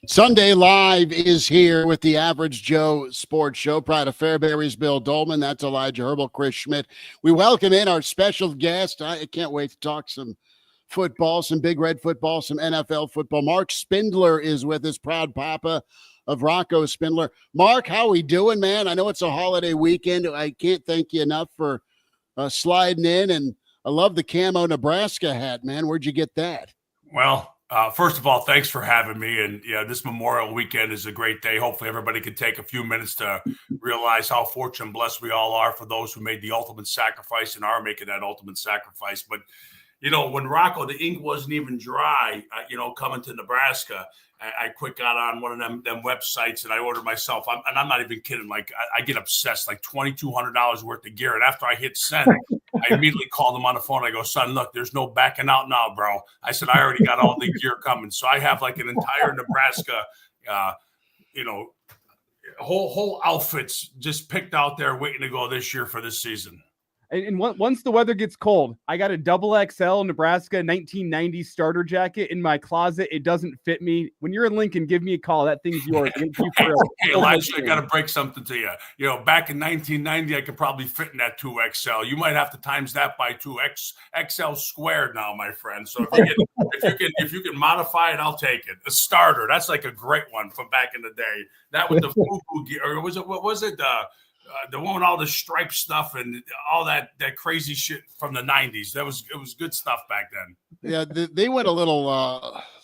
Sunday Live is here with the Average Joe Sports Show. Proud of Fairbury's Bill Doleman. That's Elijah Herbel, Chris Schmidt. We welcome in our special guest. I can't wait to talk some football, some Big Red football, some NFL football. Marc Spindler is with us, proud papa of Rocco Spindler. Mark, how we doing, man? I know it's a holiday weekend. I can't thank you enough for sliding in, and I love the camo Nebraska hat, man. Where'd you get that? Well, first of all, thanks for having me. And yeah, this Memorial weekend is a great day. Hopefully everybody can take a few minutes to realize how fortunate and blessed we all are for those who made the ultimate sacrifice and are making that ultimate sacrifice. But, when Rocco, the ink wasn't even dry, coming to Nebraska, I quick got on one of them websites and I ordered myself. I'm not even kidding. Like I get obsessed, like $2,200 worth of gear. And after I hit send, I immediately called him on the phone. I go, son, look, there's no backing out now, bro. I said, I already got all the gear coming. So I have like an entire Nebraska, whole outfits just picked out there waiting to go this year for this season. And once the weather gets cold, I got a XXL Nebraska 1990 starter jacket in my closet. It doesn't fit me. When you're in Lincoln, give me a call. That thing's yours. Hey, Elijah, I got to break something to you. Back in 1990, I could probably fit in that 2XL. You might have to times that by 2XL squared now, my friend. So if you can modify it, I'll take it. A starter, that's like a great one from back in the day. That with the FUBU gear, or what was it? The one with all the stripe stuff and all that crazy shit from the 90s. It was good stuff back then. Yeah, they went a little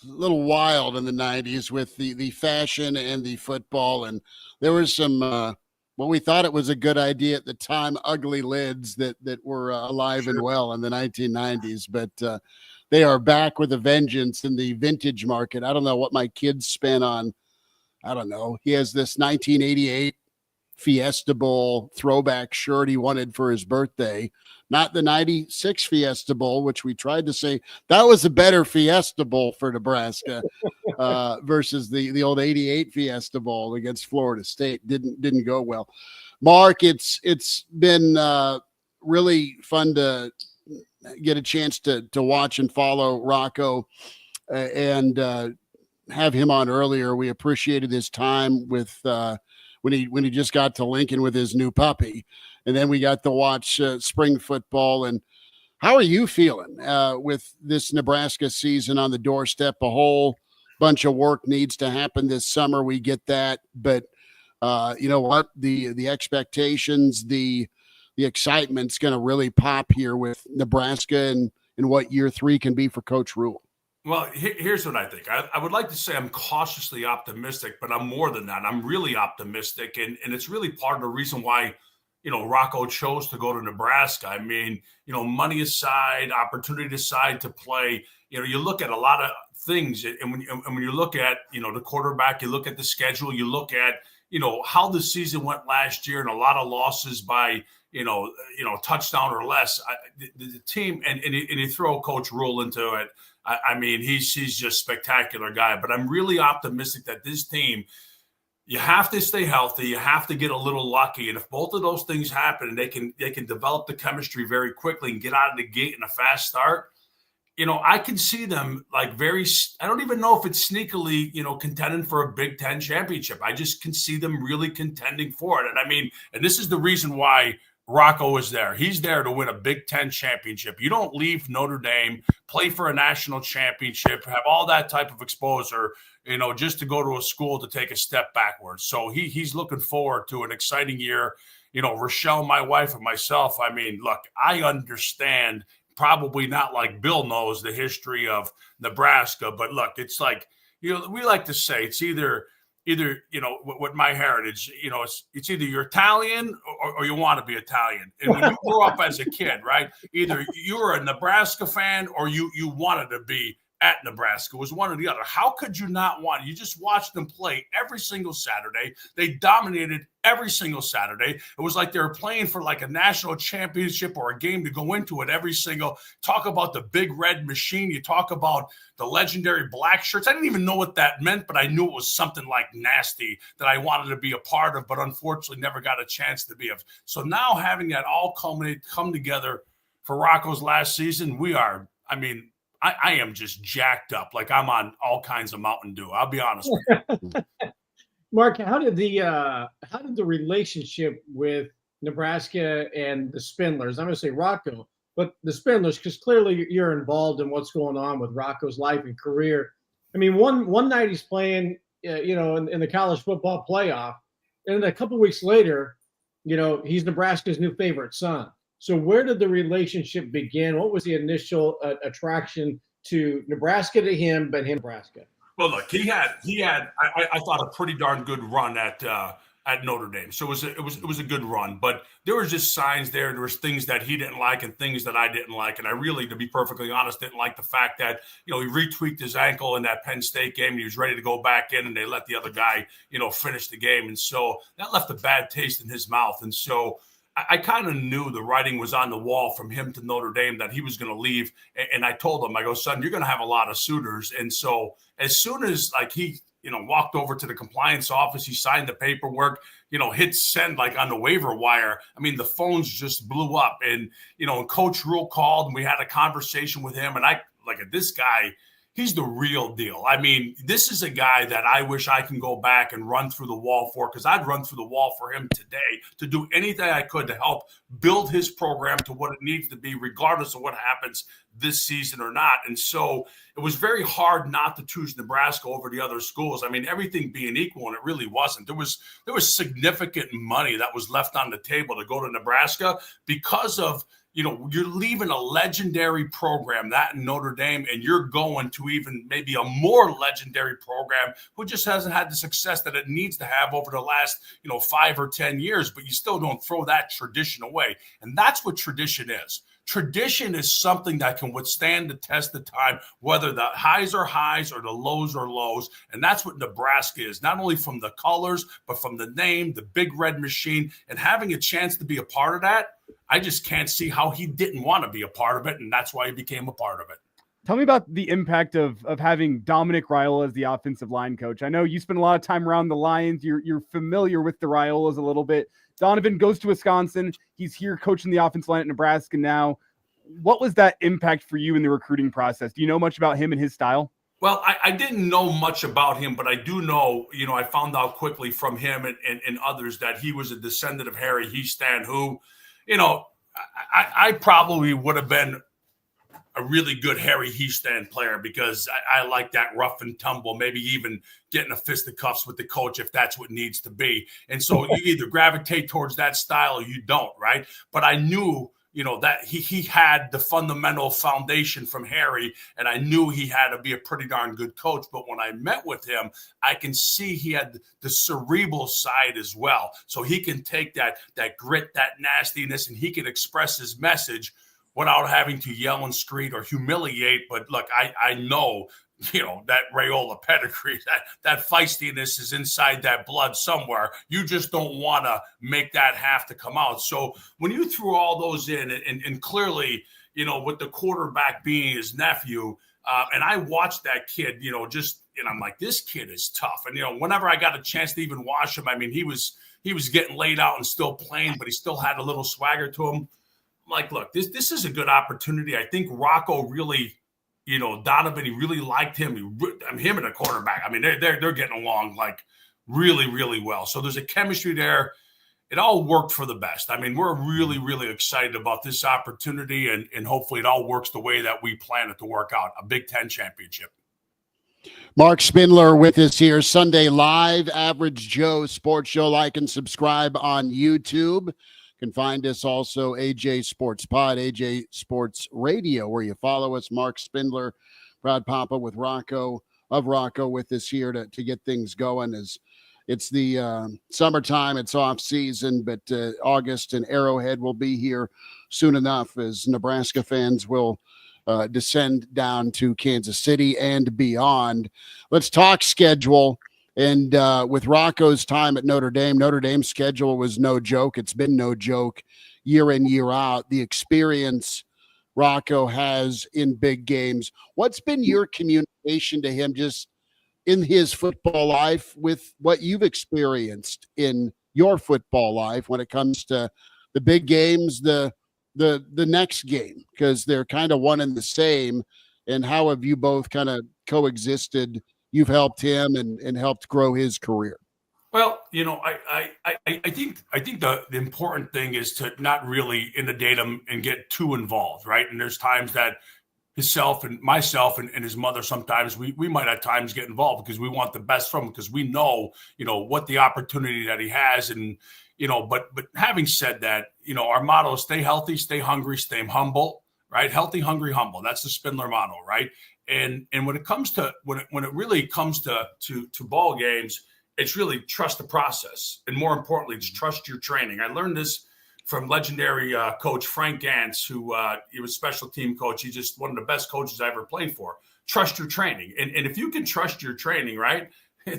wild in the 90s with the fashion and the football, and there was some we thought it was a good idea at the time, ugly lids that were alive and well in the 1990s, but they are back with a vengeance in the vintage market. I don't know what my kids spent on. I don't know. He has this 1988 Fiesta Bowl throwback shirt he wanted for his birthday, not the 96 Fiesta Bowl, which we tried to say that was a better Fiesta Bowl for Nebraska versus the old 88 Fiesta Bowl against Florida State. Didn't go well. Mark, it's been really fun to get a chance to watch and follow Rocco and have him on earlier. We appreciated his time with when he just got to Lincoln with his new puppy. And then we got to watch spring football. And how are you feeling with this Nebraska season on the doorstep? A whole bunch of work needs to happen this summer. We get that. But you know what? The expectations, the excitement's going to really pop here with Nebraska and what year 3 can be for Coach Rule. Well, here's what I think. I would like to say I'm cautiously optimistic, but I'm more than that. I'm really optimistic, and it's really part of the reason why, Rocco chose to go to Nebraska. I mean, money aside, opportunity aside to play, you look at a lot of things, and when you look at, the quarterback, you look at the schedule, you look at, how the season went last year and a lot of losses by, touchdown or less. The team, and you throw Coach Rule into it. I mean, he's just a spectacular guy, but I'm really optimistic that this team, you have to stay healthy. You have to get a little lucky. And if both of those things happen and they can develop the chemistry very quickly and get out of the gate in a fast start, I can see them like I don't even know if it's sneakily, contending for a Big Ten championship. I just can see them really contending for it. And I mean, and this is the reason why Rocco is there. He's there to win a Big Ten championship. You don't leave Notre Dame, play for a national championship, have all that type of exposure, just to go to a school to take a step backwards. So he's looking forward to an exciting year. Rochelle, my wife, and myself, I mean, look, I understand, probably not like Bill knows the history of Nebraska, but look, it's like, we like to say it's either, with my heritage, it's either you're Italian or you want to be Italian. And when you grew up as a kid, right, either you were a Nebraska fan or you wanted to be at Nebraska. It was one or the other. How could you not want? You just watched them play every single Saturday. They dominated every single Saturday. It was like they were playing for like a national championship or a game to go into it every single. Talk about the Big Red Machine. You talk about the legendary black shirts. I didn't even know what that meant, but I knew it was something like nasty that I wanted to be a part of, but unfortunately never got a chance to be of. So now having that all come together for Rocco's last season, we are, I mean, I am just jacked up. Like I'm on all kinds of Mountain Dew. I'll be honest with you. Mark, how did the relationship with Nebraska and the Spindlers? I'm going to say Rocco, but the Spindlers, because clearly you're involved in what's going on with Rocco's life and career. I mean, one night he's playing, in the college football playoff, and then a couple weeks later, he's Nebraska's new favorite son. So where did the relationship begin? What was the initial attraction to Nebraska to him, but him Nebraska? Well, look, he had I thought a pretty darn good run at Notre Dame. So it was a good run, but there was just signs there. There was things that he didn't like and things that I didn't like. And I really, to be perfectly honest, didn't like the fact that, he retweaked his ankle in that Penn State game. And he was ready to go back in and they let the other guy, finish the game. And so that left a bad taste in his mouth. And so I kind of knew the writing was on the wall from him to Notre Dame that he was going to leave. And I told him, I go, son, you're going to have a lot of suitors. And so as soon as he, walked over to the compliance office, he signed the paperwork, hit send on the waiver wire. I mean, the phones just blew up and, Coach Rule called and we had a conversation with him. And this guy, he's the real deal. I mean, this is a guy that I wish I can go back and run through the wall for, because I'd run through the wall for him today to do anything I could to help build his program to what it needs to be, regardless of what happens this season or not. And so it was very hard not to choose Nebraska over the other schools. I mean, everything being equal, and it really wasn't. There was significant money that was left on the table to go to Nebraska because of, you're leaving a legendary program, that in Notre Dame, and you're going to even maybe a more legendary program who just hasn't had the success that it needs to have over the last, 5 or 10 years, but you still don't throw that tradition away. And that's what tradition is. Tradition is something that can withstand the test of time, whether the highs are highs or the lows are lows. And that's what Nebraska is, not only from the colors, but from the name, the big red machine, and having a chance to be a part of that. I just can't see how he didn't want to be a part of it, and that's why he became a part of it. Tell me about the impact of having Dominic Raiola as the offensive line coach. I know you spend a lot of time around the Lions. You're familiar with the Raiolas a little bit. Donovan goes to Wisconsin. He's here coaching the offensive line at Nebraska now. What was that impact for you in the recruiting process? Do you know much about him and his style? Well, I didn't know much about him, but I do know, I found out quickly from him and others that he was a descendant of Harry Hiestand, who, I probably would have been a really good Harry Hiestand player because I like that rough and tumble, maybe even getting a fisticuffs with the coach if that's what needs to be. And so you either gravitate towards that style or you don't, right? But I knew, that he had the fundamental foundation from Harry, and I knew he had to be a pretty darn good coach. But when I met with him, I can see he had the cerebral side as well. So he can take that grit, that nastiness, and he can express his message without having to yell and scream or humiliate. But look, I know, that Raiola pedigree, that feistiness is inside that blood somewhere. You just don't want to make that have to come out. So when you threw all those in, and clearly, with the quarterback being his nephew, and I watched that kid, and I'm like, this kid is tough. And, whenever I got a chance to even watch him, I mean, he was getting laid out and still playing, but he still had a little swagger to him. I'm like, look, this is a good opportunity. I think Rocco really, Donovan, he really liked him. Him and the quarterback, I mean, they're getting along really, really well. So there's a chemistry there. It all worked for the best. I mean, we're really, really excited about this opportunity, and hopefully it all works the way that we plan it to work out, a Big Ten championship. Marc Spindler with us here, Sunday Live, Average Joe Sports Show. Like and subscribe on YouTube. You can find us also AJ Sports Pod, AJ Sports Radio, where you follow us. Marc Spindler, proud papa with Rocco with us here to get things going. As it's the summertime, it's off season, but August and Arrowhead will be here soon enough as Nebraska fans will descend down to Kansas City and beyond. Let's talk schedule. And with Rocco's time at Notre Dame's schedule was no joke. It's been no joke year in, year out. The experience Rocco has in big games. What's been your communication to him just in his football life with what you've experienced in your football life when it comes to the big games, the next game, because they're kind of one and the same. and how have you both kind of coexisted? You've helped him and helped grow his career. Well, I think the important thing is to not really inundate him and get too involved, right? And there's times that myself and his mother, sometimes we might at times get involved because we want the best from him, because we know, what the opportunity that he has. And, but having said that, our motto is stay healthy, stay hungry, stay humble, right? Healthy, hungry, humble. That's the Spindler motto, right? And when it comes to, when it really comes to ball games, it's really trust the process. And more importantly, it's trust your training. I learned this from legendary coach Frank Gantz, who he was special team coach. He's just one of the best coaches I ever played for. Trust your training. And if you can trust your training, right,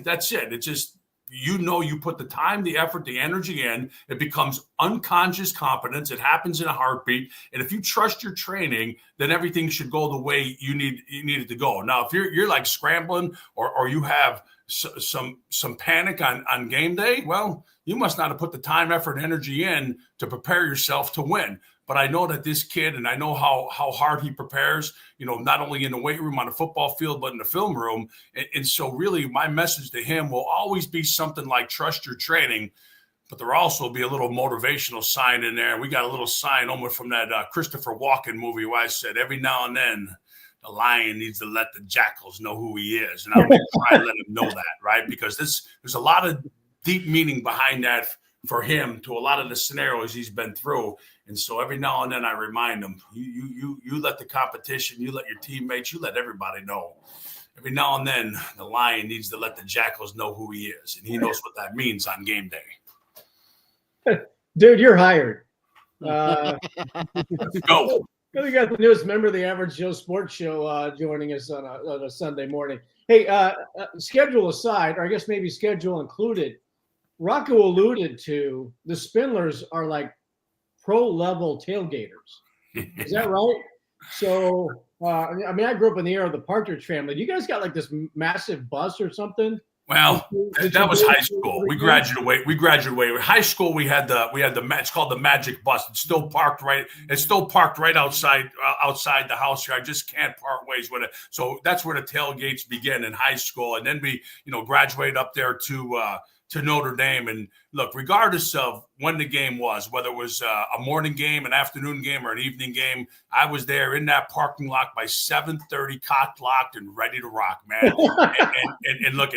that's it. It's just, you put the time, the effort, the energy in, it becomes unconscious competence. It happens in a heartbeat. And if you trust your training, then everything should go the way you need it to go. Now, if you're like scrambling or you have some panic on game day, well, you must not have put the time, effort, and energy in to prepare yourself to win. But I know that this kid, and I know how hard he prepares, not only in the weight room on the football field, but in the film room. And so really my message to him will always be something like trust your training, but there'll also be a little motivational sign in there. We got a little sign almost from that Christopher Walken movie where I said, every now and then, the lion needs to let the jackals know who he is. And I'm going to try to let him know that, right? Because there's a lot of deep meaning behind that for him to a lot of the scenarios he's been through. And so every now and then I remind him, you let the competition, you let your teammates, you let everybody know. Every now and then the lion needs to let the jackals know who he is. And he knows what that means on game day. Dude, you're hired. Let's go. We got the newest member of the Average Joe Sports Show joining us on a Sunday morning. Hey, schedule aside, or I guess maybe schedule included, Rocco alluded to the Spindlers are like pro-level tailgaters. Is that right? So, I grew up in the era of the Partridge Family. You guys got like this massive bus or something? Well, that was high school. We graduated. High school, we had the it's called the Magic Bus. It's still parked right outside the house here. I just can't part ways with it. So that's where the tailgates begin in high school, and then we graduated up there to Notre Dame. And look, regardless of when the game was, whether it was a morning game, an afternoon game, or an evening game, I was there in that parking lot by 7:30, cocked, locked, and ready to rock, man. and look,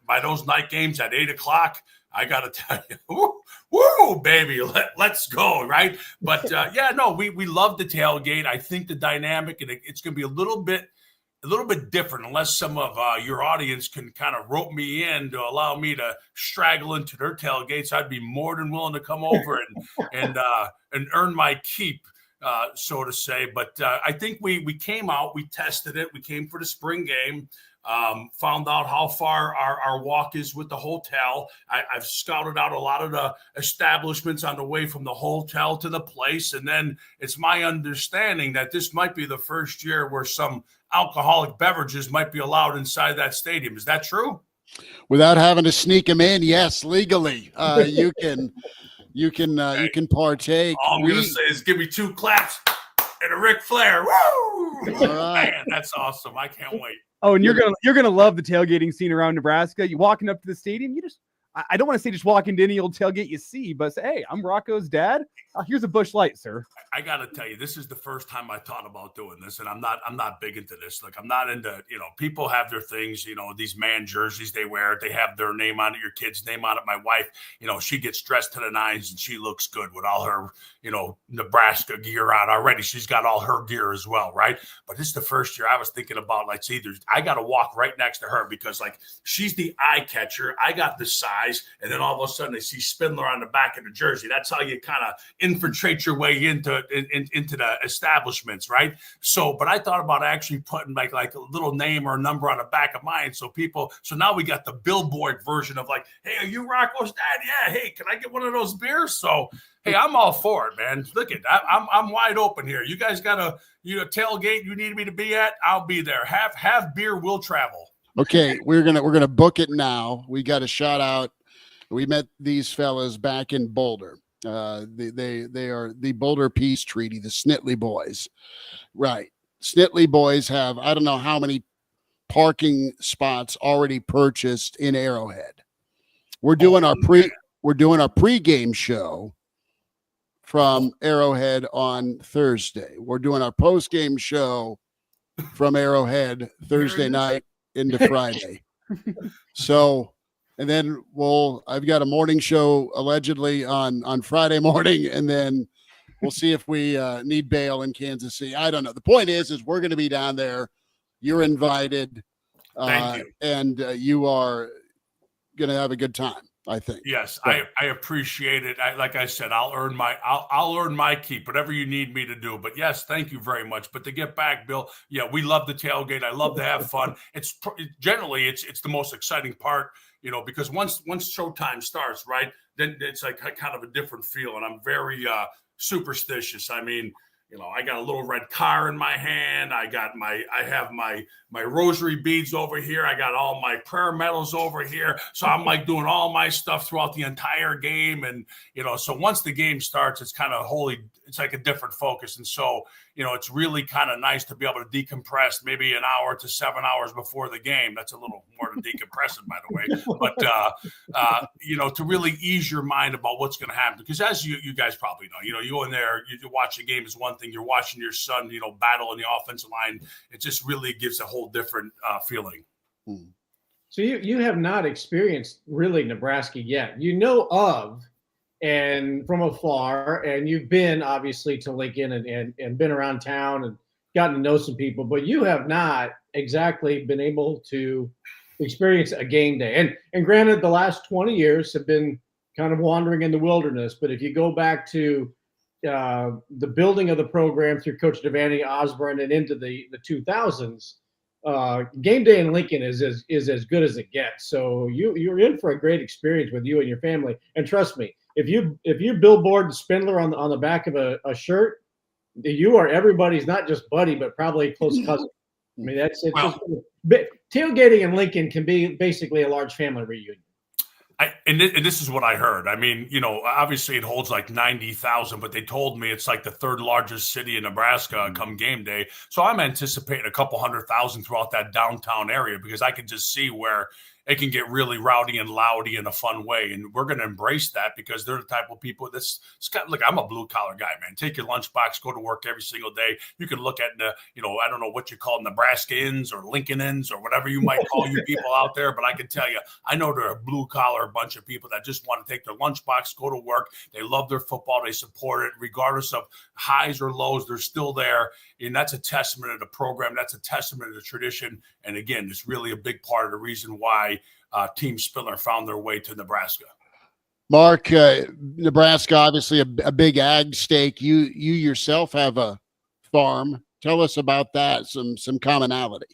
by those night games at 8 o'clock, I got to tell you, woo, baby, let's go, right? But we love the tailgate. I think the dynamic, and it's going to be a little bit different, unless some of your audience can kind of rope me in to allow me to straggle into their tailgates. I'd be more than willing to come over and earn my keep, so to say. But I think we came out, we tested it, we came for the spring game. Found out how far our walk is with the hotel. I've scouted out a lot of the establishments on the way from the hotel to the place. And then it's my understanding that this might be the first year where some alcoholic beverages might be allowed inside that stadium. Is that true? Without having to sneak them in, yes, legally, you can partake. All I'm going to say is give me 2 claps and a Ric Flair. Woo! Right. Man, that's awesome. I can't wait. Oh, and you're gonna love the tailgating scene around Nebraska. You walking up to the stadium, I don't want to say just walk into any old tailgate you see, but say, hey, I'm Rocco's dad. Here's a Busch Light, sir. I got to tell you, this is the first time I thought about doing this, and I'm not big into this. Like, I'm not into, people have their things, these man jerseys they wear, they have their name on it, your kid's name on it. My wife, she gets dressed to the nines and she looks good with all her, Nebraska gear on already. She's got all her gear as well, right? But this is the first year I was thinking about, like, see, I got to walk right next to her because, like, she's the eye catcher. I got the size, and then all of a sudden they see Spindler on the back of the jersey. That's how you kind of infiltrate your way into the establishments, right? So, but I thought about actually putting like a little name or a number on the back of mine, so now we got the billboard version of like, hey, are you Rocco's dad? Yeah. Hey, can I get one of those beers? So, hey, I'm all for it, man. Look at that. I'm wide open here. You guys got a tailgate you need me to be at? I'll be there. Have beer, we'll travel. Okay, we're gonna book it now. We got a shout out. We met these fellas back in Boulder. They are the Boulder Peace Treaty, the Snitley boys, right? Snitley boys have, I don't know how many parking spots already purchased in Arrowhead. We're doing our pregame show from Arrowhead on Thursday. We're doing our postgame show from Arrowhead Thursday night into Friday. So, and then I've got a morning show allegedly on Friday morning, and then we'll see if we need bail in Kansas City. I don't know. The point is we're going to be down there. You're invited. Thank you. And you are going to have a good time, I think. Yes, So, I appreciate it. Like I said, I'll earn my keep, whatever you need me to do. But yes, thank you very much. But to get back, Bill, yeah, we love the tailgate. I love to have fun. It's generally it's the most exciting part, because once showtime starts, right, then it's like kind of a different feel. And I'm very superstitious. I mean, I got a little red car in my hand. I have my rosary beads over here. I got all my prayer medals over here. So I'm like doing all my stuff throughout the entire game. And, so once the game starts, it's kind of it's like a different focus. And so, it's really kind of nice to be able to decompress maybe an hour to 7 hours before the game. That's a little more than decompressing, by the way. But, to really ease your mind about what's going to happen. Because as you guys probably know, you go in there, you watch a game is one thing. You're watching your son, battle in the offensive line. It just really gives a whole different feeling. So you have not experienced really Nebraska yet. You know of and from afar, and you've been obviously to Lincoln and been around town and gotten to know some people, but you have not exactly been able to experience a game day. And granted, the last 20 years have been kind of wandering in the wilderness, but if you go back to the building of the program through Coach Devaney Osborne and into the 2000s, game day in Lincoln is as good as it gets. So you're in for a great experience with you and your family. And trust me, if you billboard Spindler on the back of a shirt, you are everybody's not just buddy, but probably close cousin. I mean, tailgating in Lincoln can be basically a large family reunion. And this is what I heard. I mean, obviously it holds like 90,000, but they told me it's like the third largest city in Nebraska come game day. So I'm anticipating a couple 100,000 throughout that downtown area, because I can just see where it can get really rowdy and loudy in a fun way. And we're going to embrace that, because they're the type of people look, I'm a blue collar guy, man. Take your lunchbox, go to work every single day. You can look at I don't know what you call Nebraskans or Lincolnans or whatever you might call you people out there. But I can tell you, I know they're a blue collar bunch of people that just want to take their lunchbox, go to work. They love their football. They support it regardless of highs or lows. They're still there. And that's a testament of the program. That's a testament of the tradition. And again, it's really a big part of the reason why Team Spindler found their way to Nebraska. Mark, Nebraska, obviously a big ag stake. You yourself have a farm. Tell us about that, some commonality.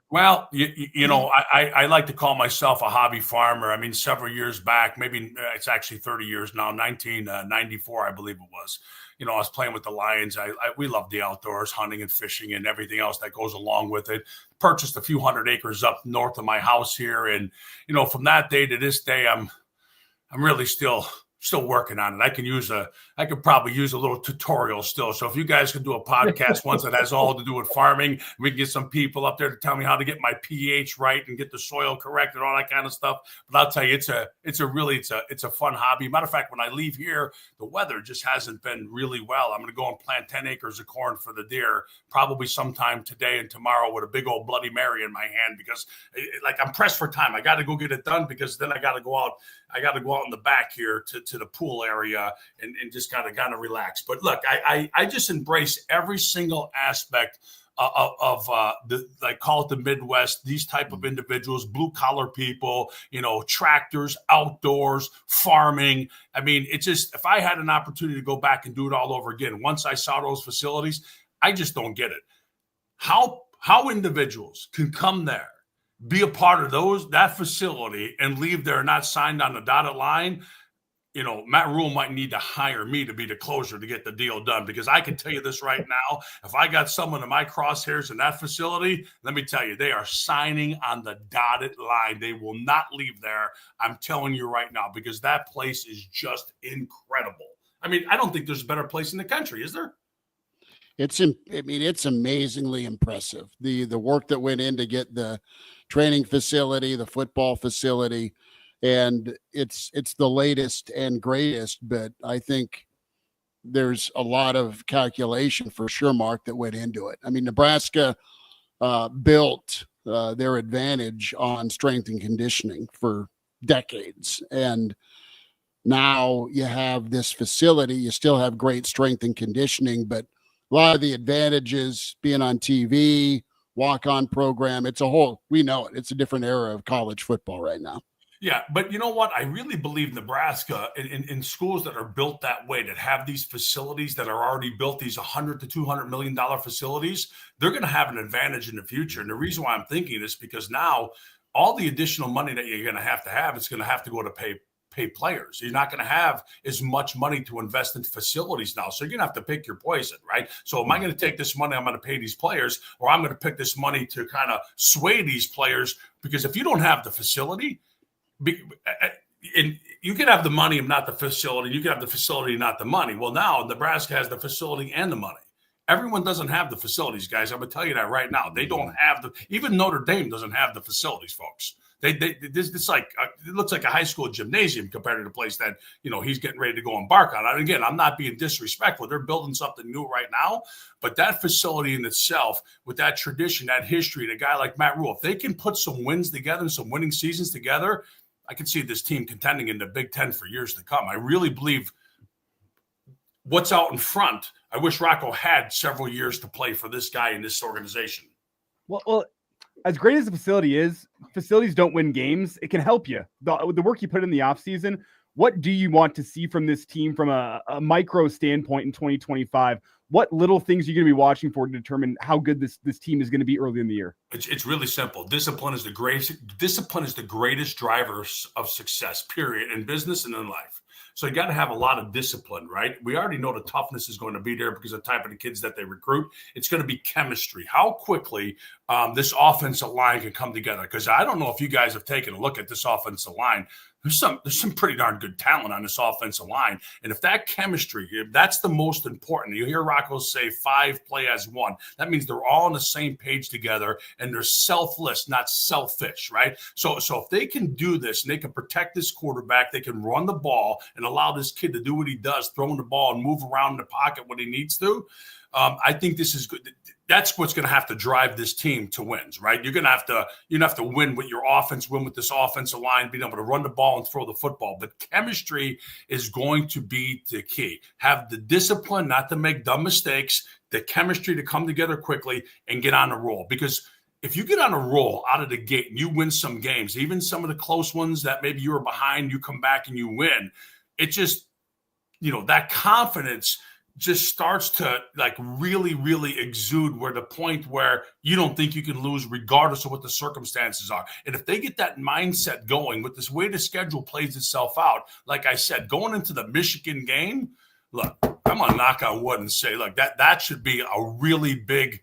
Well, I like to call myself a hobby farmer. I mean, several years back, maybe it's actually 30 years now, 1994, I believe it was. I was playing with the Lions. We love the outdoors, hunting and fishing and everything else that goes along with it. Purchased a few hundred acres up north of my house here. And, from that day to this day, I'm really still working on it. I could probably use a little tutorial still. So if you guys can do a podcast once that has all to do with farming, we can get some people up there to tell me how to get my pH right and get the soil correct and all that kind of stuff. But I'll tell you, it's a fun hobby. Matter of fact, when I leave here, the weather just hasn't been really well. I'm going to go and plant 10 acres of corn for the deer, probably sometime today and tomorrow, with a big old Bloody Mary in my hand, because I'm pressed for time. I got to go get it done, because then I got to go out in the back here to the pool area and just kind of relax. But look, I just embrace every single aspect of I call it the Midwest, these type of individuals, blue collar people, tractors, outdoors, farming. I mean, it's just, if I had an opportunity to go back and do it all over again, once I saw those facilities, I just don't get it. How individuals can come there, be a part of that facility, and leave there not signed on the dotted line. Matt Rule might need to hire me to be the closer to get the deal done, because I can tell you this right now, if I got someone in my crosshairs in that facility, let me tell you, they are signing on the dotted line. They will not leave there. I'm telling you right now, because that place is just incredible. I mean, I don't think there's a better place in the country, is there? it's amazingly impressive. The work that went in to get the training facility, the football facility, and it's the latest and greatest. But I think there's a lot of calculation for sure, Mark, that went into it. I mean, Nebraska built their advantage on strength and conditioning for decades, and now you have this facility. You still have great strength and conditioning, but a lot of the advantages being on TV, walk-on program, we know it. It's a different era of college football right now. Yeah, but you know what? I really believe Nebraska in schools that are built that way, that have these facilities that are already built, these $100 to $200 million facilities, they're going to have an advantage in the future. And the reason why I'm thinking is because now all the additional money that you're going to have, it's going to have to go to pay players. You're not going to have as much money to invest in facilities now. So you're going to have to pick your poison, right? So am I going to take this money, I'm going to pay these players, or I'm going to pick this money to kind of sway these players? Because if you don't have the facility, and you can have the money and not the facility. You can have the facility and not the money. Well, now Nebraska has the facility and the money. Everyone doesn't have the facilities, guys. I'm going to tell you that right now. They don't have even Notre Dame doesn't have the facilities, folks. It's like it looks like a high school gymnasium compared to the place that he's getting ready to go embark on. And again, I'm not being disrespectful. They're building something new right now, but that facility in itself, with that tradition, that history, and a guy like Matt Rule, if they can put some wins together and some winning seasons together, I can see this team contending in the Big Ten for years to come. I really believe what's out in front. I wish Rocco had several years to play for this guy in this organization. Well, as great as the facility is, facilities don't win games. It can help you. The work you put in the offseason, what do you want to see from this team from a micro standpoint in 2025? What little things are you going to be watching for to determine how good this team is going to be early in the year? It's really simple. Discipline is the greatest driver of success, period, in business and in life. So you got to have a lot of discipline, right? We already know the toughness is going to be there because of the type of the kids that they recruit. It's going to be chemistry. How quickly this offensive line can come together. Because I don't know if you guys have taken a look at this offensive line. There's some pretty darn good talent on this offensive line. And if that chemistry, if that's the most important. You hear Rocco say 5 play as one. That means they're all on the same page together and they're selfless, not selfish, right? So if they can do this and they can protect this quarterback, they can run the ball and allow this kid to do what he does, throwing the ball and move around in the pocket when he needs to. I think this is good. That's what's going to have to drive this team to wins, right? You're going to have to win with your offense, win with this offensive line, being able to run the ball and throw the football. But chemistry is going to be the key. Have the discipline not to make dumb mistakes, the chemistry to come together quickly and get on a roll. Because if you get on a roll out of the gate and you win some games, even some of the close ones that maybe you were behind, you come back and you win, it just, that confidence just starts to really, really exude where the point where you don't think you can lose regardless of what the circumstances are. And if they get that mindset going with this way the schedule plays itself out, like I said, going into the Michigan game, look, I'm going to knock on wood and say, look, that should be a really big,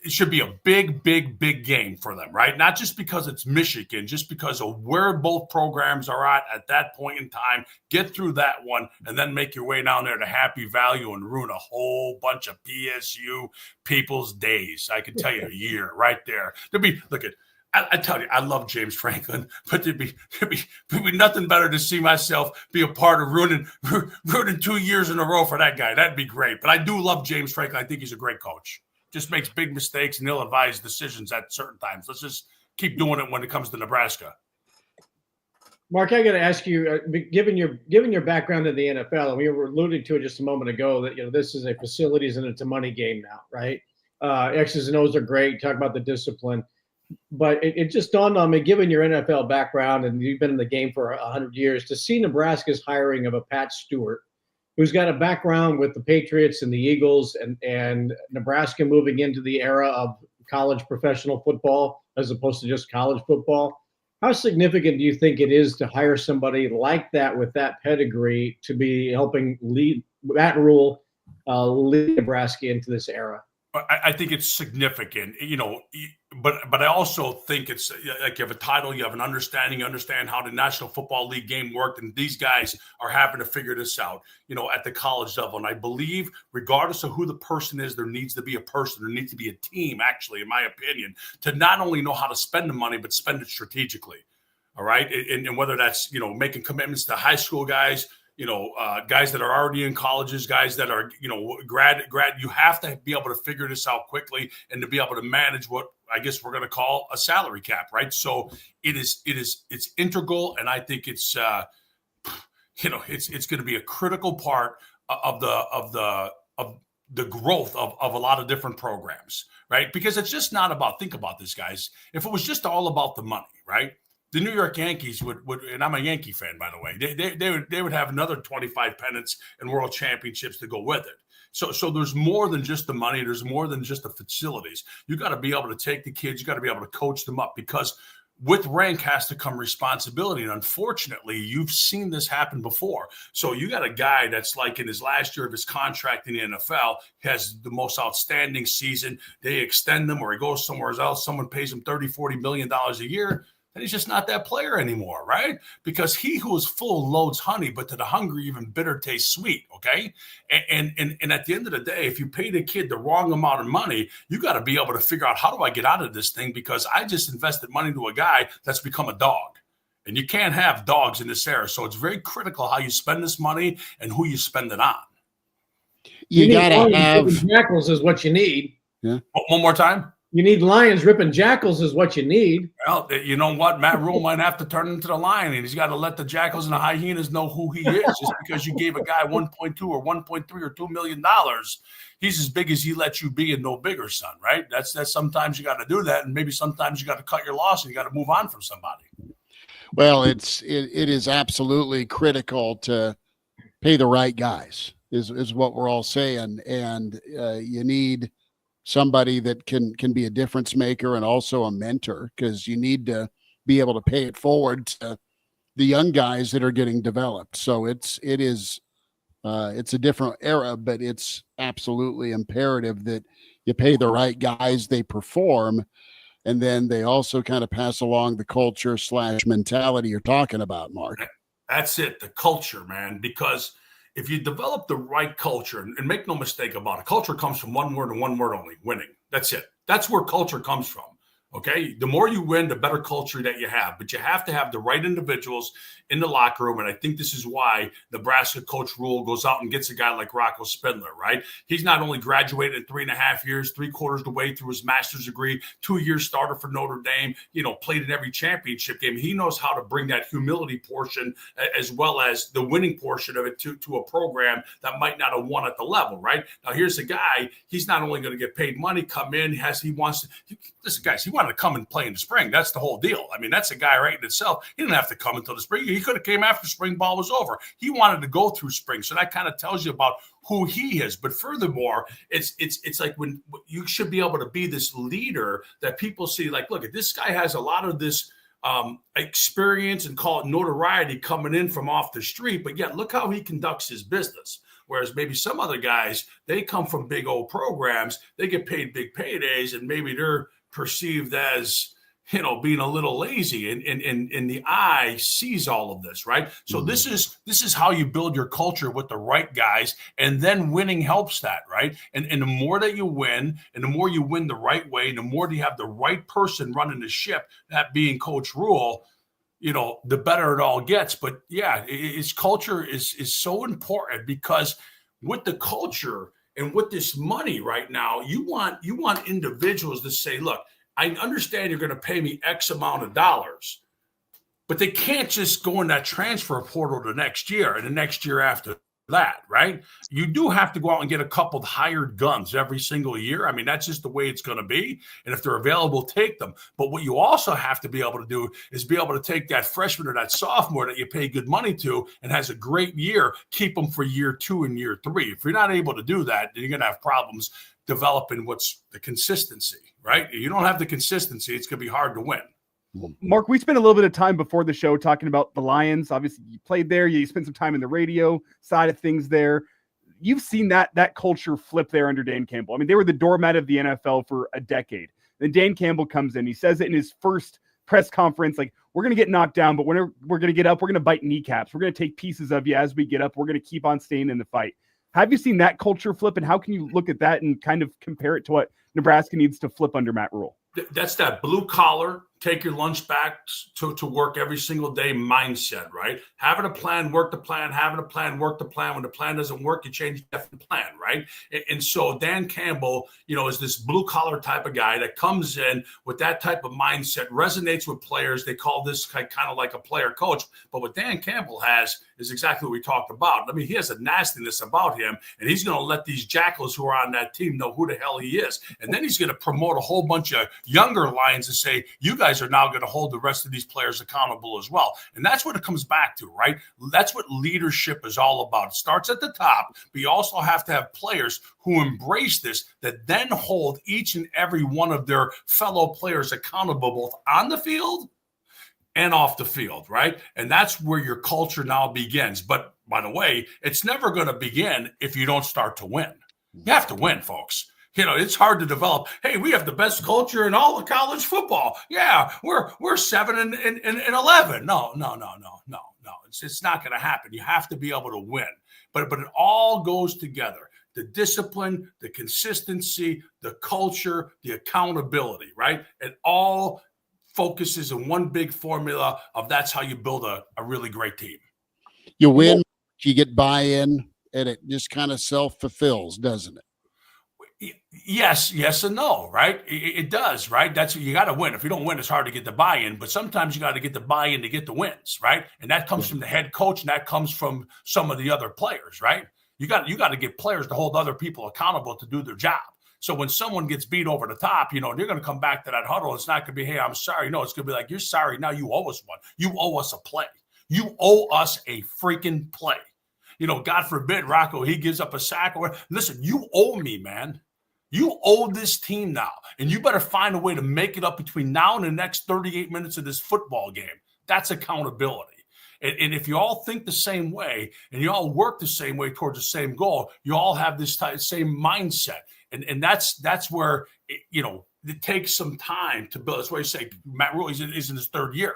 it should be a big, big, big game for them, right? Not just because it's Michigan, just because of where both programs are at that point in time. Get through that one and then make your way down there to Happy Valley and ruin a whole bunch of PSU people's days. I can tell you a year right there. I tell you, I love James Franklin, but there'd be nothing better to see myself be a part of ruining 2 years in a row for that guy. That'd be great. But I do love James Franklin. I think he's a great coach. Just makes big mistakes and ill-advised decisions at certain times. Let's just keep doing it when it comes to Nebraska. Mark, I got to ask you, given your background in the NFL, and we were alluding to it just a moment ago, that this is a facilities and it's a money game now, right? X's and O's are great. Talk about the discipline, but it just dawned on me, given your NFL background and you've been in the game for 100 years, to see Nebraska's hiring of a Pat Stewart, who's got a background with the Patriots and the Eagles, and Nebraska moving into the era of college professional football as opposed to just college football. How significant do you think it is to hire somebody like that with that pedigree to be helping lead Matt Rule, lead Nebraska into this era? I think it's significant, but I also think it's like you have a title, you have an understanding, you understand how the National Football League game worked, and these guys are having to figure this out, at the college level. And I believe, regardless of who the person is, there needs to be a person, there needs to be a team, actually, in my opinion, to not only know how to spend the money, but spend it strategically. All right. And whether that's, making commitments to high school guys, guys that are already in colleges, guys that are, grad, you have to be able to figure this out quickly and to be able to manage what I guess we're going to call a salary cap, right? So it's integral. And I think it's, it's going to be a critical part of the growth of a lot of different programs, right? Because it's just not about, think about this, guys. If it was just all about the money, right? The New York Yankees would, and I'm a Yankee fan, by the way, they would have another 25 pennants and world championships to go with it. So there's more than just the money. There's more than just the facilities. You got to be able to take the kids. You got to be able to coach them up, because with rank has to come responsibility. And unfortunately, you've seen this happen before. So you got a guy that's like in his last year of his contract in the NFL, has the most outstanding season. They extend them, or he goes somewhere else. Someone pays him $30-40 million a year. And he's just not that player anymore, right? Because he who is full loads honey, but to the hungry, even bitter tastes sweet, okay? And at the end of the day, if you pay the kid the wrong amount of money, you got to be able to figure out, how do I get out of this thing? Because I just invested money to a guy that's become a dog. And you can't have dogs in this era. So it's very critical how you spend this money and who you spend it on. You got to have... Jackals is what you need. Yeah. One more time. You need lions ripping jackals is what you need. Well, you know what? Matt Rule might have to turn into the lion, and he's got to let the jackals and the hyenas know who he is. Just because you gave a guy 1.2 or 1.3 or $2 million, he's as big as he lets you be and no bigger, son, right? That's sometimes you got to do that, and maybe sometimes you got to cut your loss and you got to move on from somebody. Well, it is absolutely critical to pay the right guys, is what we're all saying, and you need somebody that can be a difference maker and also a mentor, because you need to be able to pay it forward to the young guys that are getting developed. So it's a different era, but it's absolutely imperative that you pay the right guys, they perform, and then they also kind of pass along the culture / mentality you're talking about, Mark. That's it, the culture, man, because if you develop the right culture, and make no mistake about it, culture comes from one word and one word only: winning. That's it. That's where culture comes from. Okay. The more you win, the better culture that you have, but you have to have the right individuals in the locker room. And I think this is why Nebraska coach Rule goes out and gets a guy like Rocco Spindler, right? He's not only graduated in 3.5 years, 3/4 the way through his master's degree, 2-year starter for Notre Dame, played in every championship game. He knows how to bring that humility portion as well as the winning portion of it to a program that might not have won at the level, right? Now, here's a guy, he's not only going to get paid money, come in, listen, guys, he wanted to come and play in the spring. That's the whole deal. I mean, that's a guy right in itself. He didn't have to come until the spring. He could have came after spring ball was over. He wanted to go through spring. So that kind of tells you about who he is. But furthermore, it's like when you should be able to be this leader that people see, like, look, this guy has a lot of this experience and call it notoriety coming in from off the street, but yet look how he conducts his business. Whereas maybe some other guys, they come from big old programs, they get paid big paydays, and maybe they're perceived as, being a little lazy, and the eye sees all of this, right? So this is how you build your culture with the right guys, and then winning helps that, right? And the more that you win, and the more you win the right way, and the more you have the right person running the ship, that being Coach Rule, the better it all gets. But yeah, its culture is so important, because with the culture and with this money right now, you want individuals to say, look, I understand you're going to pay me X amount of dollars, but they can't just go in that transfer portal the next year and the next year after that, right? You do have to go out and get a couple of hired guns every single year. I mean, that's just the way it's going to be. And if they're available, take them. But what you also have to be able to do is be able to take that freshman or that sophomore that you pay good money to and has a great year, keep them for year 2 and year 3. If you're not able to do that, then you're going to have problems developing what's the consistency, right? If you don't have the consistency, it's going to be hard to win. Mark, we spent a little bit of time before the show talking about the Lions. Obviously, you played there. You spent some time in the radio side of things there. you've seen that culture flip there under Dan Campbell. I mean, they were the doormat of the NFL for a decade. Then Dan Campbell comes in. He says it in his first press conference, like, we're going to get knocked down, but we're going to get up. We're going to bite kneecaps. We're going to take pieces of you as we get up. We're going to keep on staying in the fight. Have you seen that culture flip, and how can you look at that and kind of compare it to what Nebraska needs to flip under Matt Rule? That's that blue collar, take your lunch back to work every single day mindset, right? Having a plan, work the plan, having a plan, work the plan. When the plan doesn't work, you change the plan, right? And so Dan Campbell, is this blue collar type of guy that comes in with that type of mindset, resonates with players. They call this kind of like a player coach. But what Dan Campbell has is exactly what we talked about. I mean, he has a nastiness about him, and he's going to let these jackals who are on that team know who the hell he is. And then he's going to promote a whole bunch of younger lions and say, you guys are now going to hold the rest of these players accountable as well. And that's what it comes back to, right? That's what leadership is all about. It starts at the top, but you also have to have players who embrace this, that then hold each and every one of their fellow players accountable, both on the field and off the field, right? And that's where your culture now begins. But by the way, it's never going to begin if you don't start to win. You have to win, folks. It's hard to develop. Hey, we have the best culture in all of college football. Yeah, we're 7-11. No. It's not going to happen. You have to be able to win. But it all goes together. The discipline, the consistency, the culture, the accountability, right? It all focuses in one big formula of that's how you build a really great team. You win, you get buy-in, and it just kind of self-fulfills, doesn't it? Yes and no, right? It does, right? That's, you got to win. If you don't win, it's hard to get the buy-in, but sometimes you got to get the buy-in to get the wins, right? And that comes from the head coach, and that comes from some of the other players, right? You got to get players to hold other people accountable to do their job. So when someone gets beat over the top, they're going to come back to that huddle. It's not going to be, hey, I'm sorry. No, it's going to be like, you're sorry. Now you owe us one. You owe us a play. You owe us a freaking play. God forbid, Rocco, he gives up a sack. Listen, you owe me, man. You owe this team now, and you better find a way to make it up between now and the next 38 minutes of this football game. That's accountability. And if you all think the same way and you all work the same way towards the same goal, you all have this same mindset. And that's where, it takes some time to build. That's why you say Matt Rule is in his third year.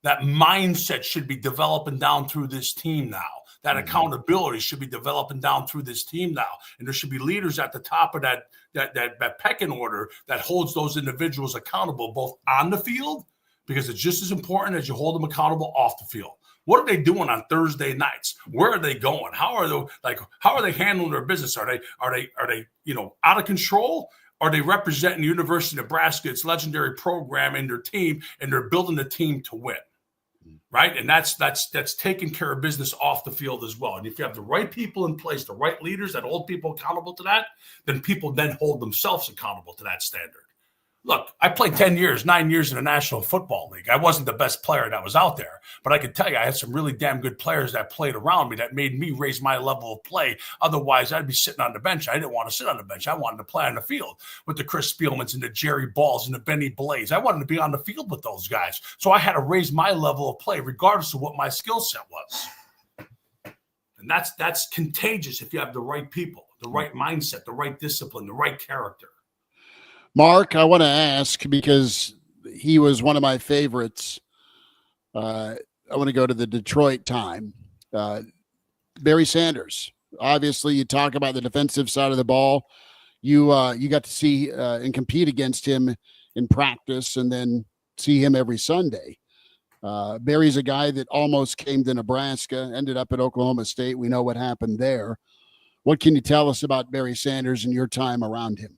That mindset should be developing down through this team now. That accountability should be developing down through this team now. And there should be leaders at the top of that pecking order that holds those individuals accountable, both on the field, because it's just as important as you hold them accountable off the field. What are they doing on Thursday nights? Where are they going? How are they handling their business? Are they out of control? Are they representing the University of Nebraska, its legendary program, and their team, and they're building the team to win? Right. And that's taking care of business off the field as well. And if you have the right people in place, the right leaders that hold people accountable to that, then people then hold themselves accountable to that standard. Look, I played 9 years in the National Football League. I wasn't the best player that was out there, but I can tell you I had some really damn good players that played around me that made me raise my level of play. Otherwise, I'd be sitting on the bench. I didn't want to sit on the bench. I wanted to play on the field with the Chris Spielmans and the Jerry Balls and the Benny Blaze. I wanted to be on the field with those guys. So I had to raise my level of play regardless of what my skill set was. And that's contagious if you have the right people, the right mindset, the right discipline, the right character. Mark, I want to ask, because he was one of my favorites. I want to go to the Detroit time. Barry Sanders. Obviously, you talk about the defensive side of the ball. You got to see and compete against him in practice, and then see him every Sunday. Barry's a guy that almost came to Nebraska, ended up at Oklahoma State. We know what happened there. What can you tell us about Barry Sanders and your time around him?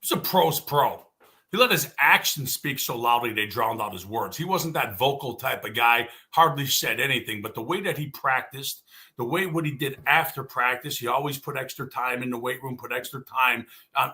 He's a pro's pro. He let his actions speak so loudly they drowned out his words. He wasn't that vocal type of guy, hardly said anything, but the way that he practiced, the way what he did after practice, he always put extra time in the weight room, put extra time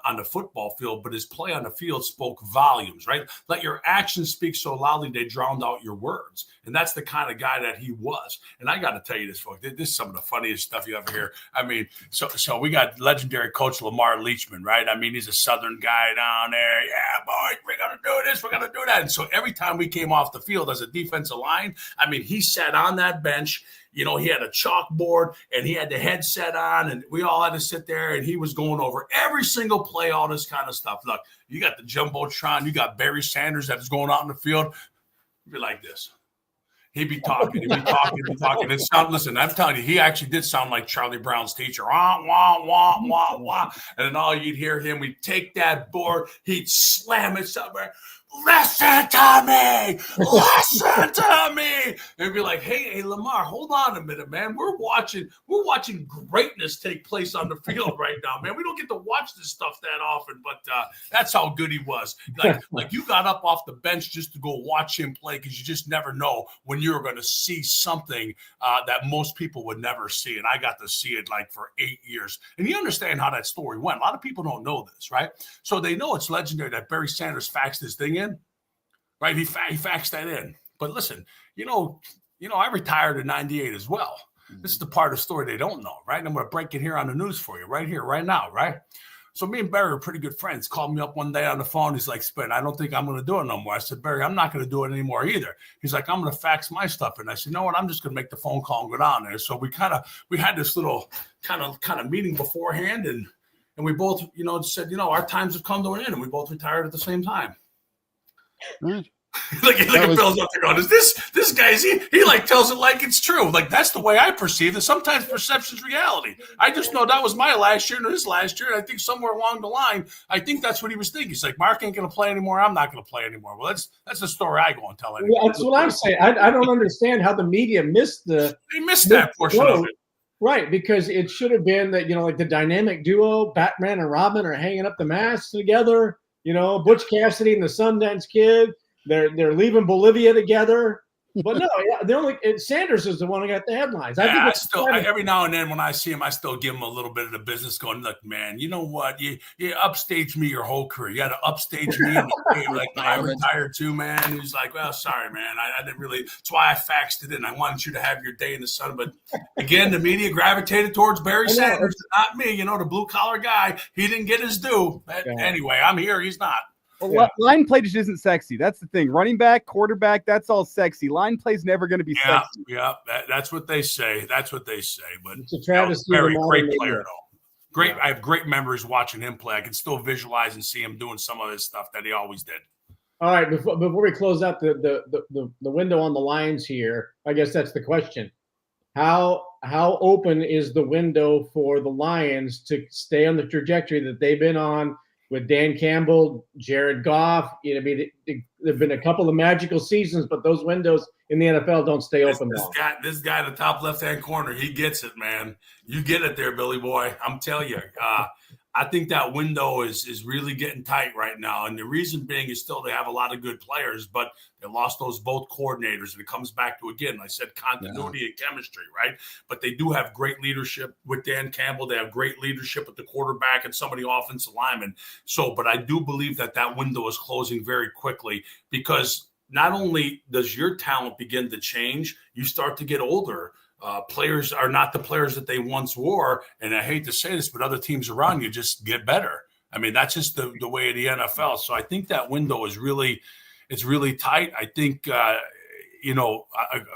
on the football field, but his play on the field spoke volumes, right? Let your actions speak so loudly they drowned out your words. And that's the kind of guy that he was. And I got to tell you this, folks, this is some of the funniest stuff you ever hear. I mean, so we got legendary coach Lamar Leachman, right? I mean, he's a Southern guy down there. Yeah, boys, we're going to do this, we're going to do that. And so every time we came off the field as a defensive line, I mean, he sat on that bench. You know, he had a chalkboard and he had the headset on, and we all had to sit there, and he was going over every single play, all this kind of stuff. Look, you got the Jumbotron, you got Barry Sanders that is going out in the field. You'd be like this. He'd be talking. Listen, I'm telling you, he actually did sound like Charlie Brown's teacher. Wah, wah, wah, wah, wah. And then all you'd hear him, we'd take that board, he'd slam it somewhere. Listen to me. Listen to me. And be like, hey, Lamar, hold on a minute, man. We're watching greatness take place on the field right now, man. We don't get to watch this stuff that often, but that's how good he was. Like you got up off the bench just to go watch him play, because you just never know when you're going to see something that most people would never see. And I got to see it like for 8 years. And you understand how that story went. A lot of people don't know this, right? So they know it's legendary that Barry Sanders faxed this thing in. Right, he faxed that in. But listen, you know, I retired in '98 as well. This is the part of the story they don't know, right? And I'm going to break it here on the news for you, right here, right now, right? So me and Barry are pretty good friends. Called me up one day on the phone. He's like, Spin, I don't think I'm going to do it no more. I said, Barry, I'm not going to do it anymore either. He's like, I'm going to fax my stuff in. I said, you know what? I'm just going to make the phone call and go down there. So we had this little kind of meeting beforehand, and we both, said, our times have come to an end, and we both retired at the same time. Right. Look at Bill's up there going, is this guy's he like tells it like it's true. Like that's the way I perceive it. Sometimes perception's reality. I just know that was my last year and his last year. And I think somewhere along the line, I think that's what he was thinking. He's like, Mark ain't gonna play anymore. I'm not gonna play anymore. Well, that's the story I go and tell anybody. Yeah, that's what I'm saying. I don't understand how the media missed that portion of it. Right, because it should have been that, like the dynamic duo, Batman and Robin are hanging up the masks together. Butch Cassidy and the Sundance Kid. They're leaving Bolivia together, but no, Sanders is the one who got the headlines. I think every now and then when I see him, I still give him a little bit of the business. Going, look, man, you know what? You upstaged me your whole career. You got to upstage me. Like I retired too, man. He's like, well, sorry, man. I didn't really. That's why I faxed it in. I wanted you to have your day in the sun. But again, the media gravitated towards Barry Sanders, not me. The blue collar guy. He didn't get his due. Anyway, I'm here. He's not. Well, line play just isn't sexy. That's the thing. Running back, quarterback, that's all sexy. Line play's never going to be sexy. Yeah, that's what they say. That's what they say. But it's a travesty. Very great player, though. Great. Yeah. I have great memories watching him play. I can still visualize and see him doing some of his stuff that he always did. All right, before we close out the window on the Lions here, I guess that's the question. How open is the window for the Lions to stay on the trajectory that they've been on? With Dan Campbell, Jared Goff, there've been a couple of magical seasons, but those windows in the NFL don't stay open long. This guy in the top left-hand corner, he gets it, man. You get it there, Billy boy. I'm telling you. I think that window is really getting tight right now. And the reason being is still they have a lot of good players, but they lost those both coordinators. And it comes back to, again, I said continuity and chemistry, right? But they do have great leadership with Dan Campbell. They have great leadership with the quarterback and some of the offensive linemen. But I do believe that window is closing very quickly, because not only does your talent begin to change, you start to get older. Players are not the players that they once were. And I hate to say this, but other teams around you just get better. I mean, that's just the way of the NFL. So I think that window is really tight. I think,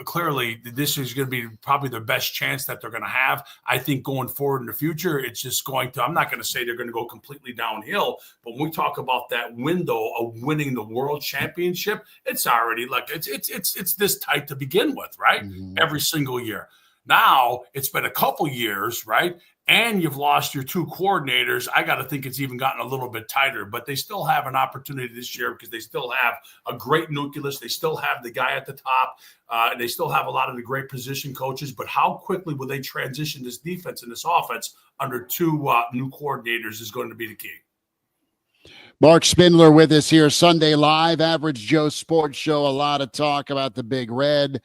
clearly this is going to be probably the best chance that they're going to have. I think going forward in the future, it's just going to, I'm not going to say they're going to go completely downhill, but when we talk about that window of winning the world championship, it's already like, it's this tight to begin with, right? Mm-hmm. Every single year. Now it's been a couple years, right? And you've lost your two coordinators. I got to think it's even gotten a little bit tighter, but they still have an opportunity this year because they still have a great nucleus. They still have the guy at the top. And they still have a lot of the great position coaches. But how quickly will they transition this defense and this offense under two new coordinators is going to be the key. Marc Spindler with us here Sunday Live, Average Joe Sports Show. A lot of talk about the Big Red.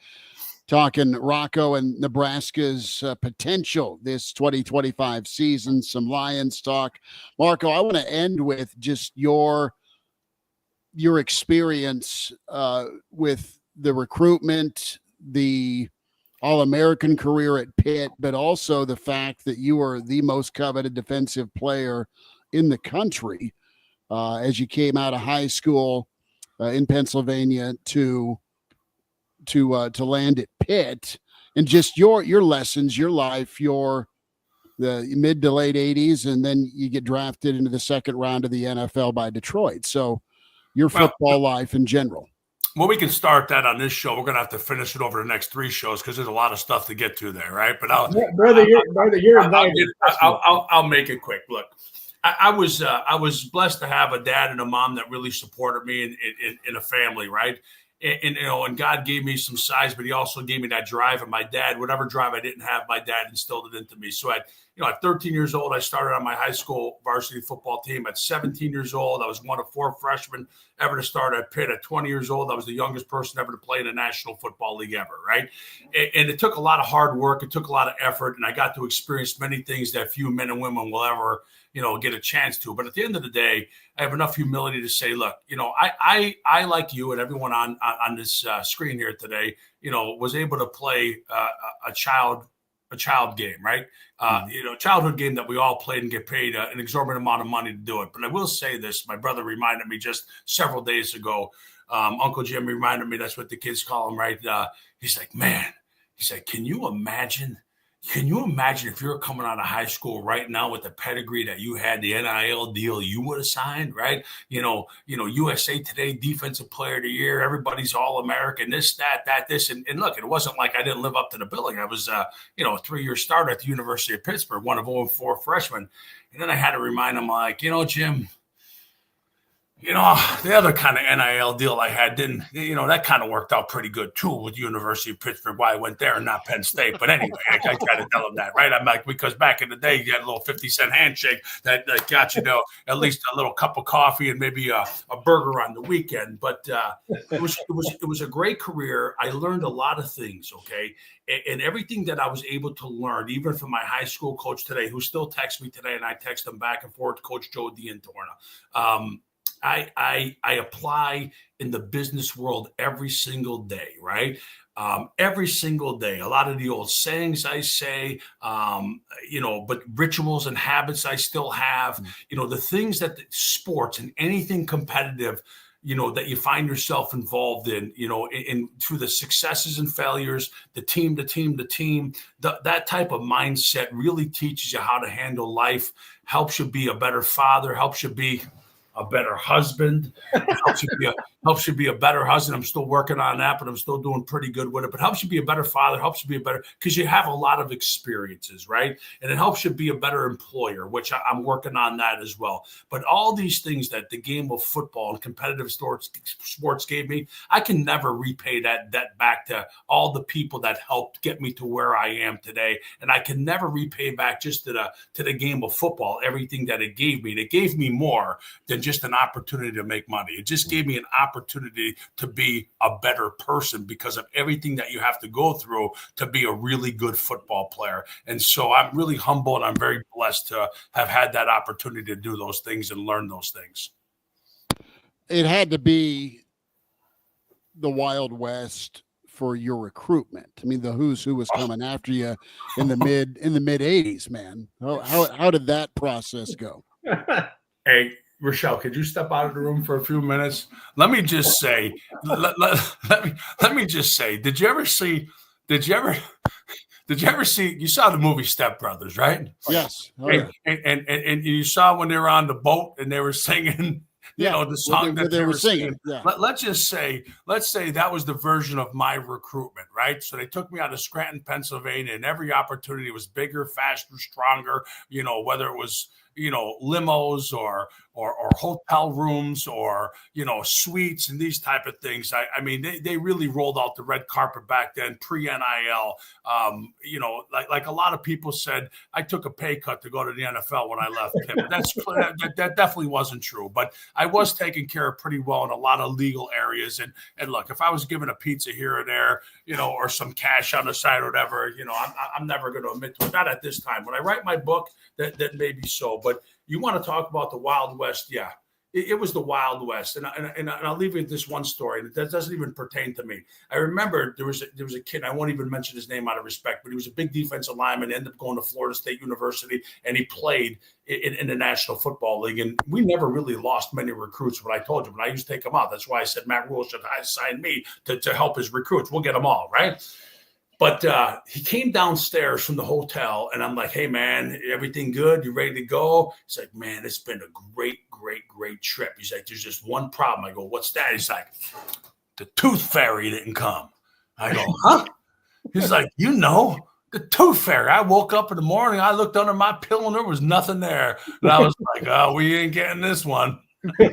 Talking Rocco and Nebraska's potential this 2025 season, some Lions talk. Marco, I want to end with just your experience with the recruitment, the All-American career at Pitt, but also the fact that you are the most coveted defensive player in the country. as you came out of high school in Pennsylvania to land at Pitt, and just your lessons, your life, the mid to late 80s, and then you get drafted into the second round of the NFL by Detroit. So your football life in general. Well, we can start that on this show. We're going to have to finish it over the next 3 shows because there's a lot of stuff to get to there, right? But I'll make it quick. Look, I was blessed to have a dad and a mom that really supported me in a family, right? And God gave me some size, but he also gave me that drive. And my dad, whatever drive I didn't have, my dad instilled it into me. So at 13 years old, I started on my high school varsity football team. At 17 years old, I was one of 4 freshmen ever to start at Pitt. At 20 years old, I was the youngest person ever to play in the National Football League ever, right? And it took a lot of hard work. It took a lot of effort, and I got to experience many things that few men and women will ever get a chance to. But at the end of the day, I have enough humility to say, look, I like you and everyone on this screen here today, was able to play a child game, right? Childhood game that we all played and get paid an exorbitant amount of money to do it. But I will say this, my brother reminded me just several days ago, Uncle Jim reminded me, that's what the kids call him, right? He's like, man, he said, can you imagine if you were coming out of high school right now with the pedigree that you had, the NIL deal you would have signed, right? USA Today Defensive Player of the Year, everybody's All-American, this, that, this. And look, it wasn't like I didn't live up to the billing. I was, a 3-year starter at the University of Pittsburgh, one of 4 freshmen. And then I had to remind him, like, Jim, the other kind of NIL deal I had didn't, that kind of worked out pretty good too with University of Pittsburgh, why I went there and not Penn State. But anyway, I try to tell him that, right? I'm like, because back in the day, you had a little 50-cent handshake that got at least a little cup of coffee and maybe a burger on the weekend. But it was a great career. I learned a lot of things, okay? And everything that I was able to learn, even from my high school coach today, who still texts me today, and I text him back and forth, Coach Joe D'Antorna. I apply in the business world every single day, right? Every single day. A lot of the old sayings I say, but rituals and habits I still have, the things that sports and anything competitive, that you find yourself involved in, through the successes and failures, the team, that type of mindset really teaches you how to handle life, helps you be a better father, helps you be a better husband, helps you be a better husband. I'm still working on that, but I'm still doing pretty good with it. But helps you be a better father, helps you be a better, because you have a lot of experiences, right? And it helps you be a better employer, which I'm working on that as well. But all these things that the game of football and competitive sports gave me, I can never repay that debt back to all the people that helped get me to where I am today. And I can never repay back just to the game of football, everything that it gave me. And it gave me more than just an opportunity to make money. It just gave me an opportunity to be a better person because of everything that you have to go through to be a really good football player. And so I'm really humble and I'm very blessed to have had that opportunity to do those things and learn those things. It had to be the Wild West for your recruitment. I mean, the who's who was coming after you in the mid 80s, man. How did that process go? Hey, Rochelle, could you step out of the room for a few minutes? Let me just say, let me just say, did you ever see, you saw the movie Step Brothers, right? Yes. Oh, yeah. And you saw when they were on the boat and they were singing, the song that they were singing. Yeah. Let's say that was the version of my recruitment, right? So they took me out of Scranton, Pennsylvania, and every opportunity was bigger, faster, stronger, whether it was, limos or hotel rooms or, suites and these type of things. I mean, they really rolled out the red carpet back then, pre-NIL. Like a lot of people said, I took a pay cut to go to the NFL when I left. That definitely wasn't true. But I was taken care of pretty well in a lot of legal areas. And look, if I was given a pizza here or there, or some cash on the side or whatever, I'm never going to admit to it. Not at this time. When I write my book, that may be so. But you want to talk about the Wild West? Yeah. it was the Wild West. And I'll leave you with this one story that doesn't even pertain to me. I remember there was a kid, I won't even mention his name out of respect, but he was a big defensive lineman, ended up going to Florida State University, and he played in the National Football League. And we never really lost many recruits, what I told you, but I used to take them out. That's why I said Matt Rule should sign me to help his recruits. We'll get them all, right? But he came downstairs from the hotel, and I'm like, hey, man, everything good? You ready to go? He's like, man, it's been a great trip. He's like, there's just one problem. I go, what's that? He's like, the tooth fairy didn't come. I go, huh? He's like, the tooth fairy. I woke up in the morning, I looked under my pillow, and there was nothing there. And I was like, oh, we ain't getting this one. And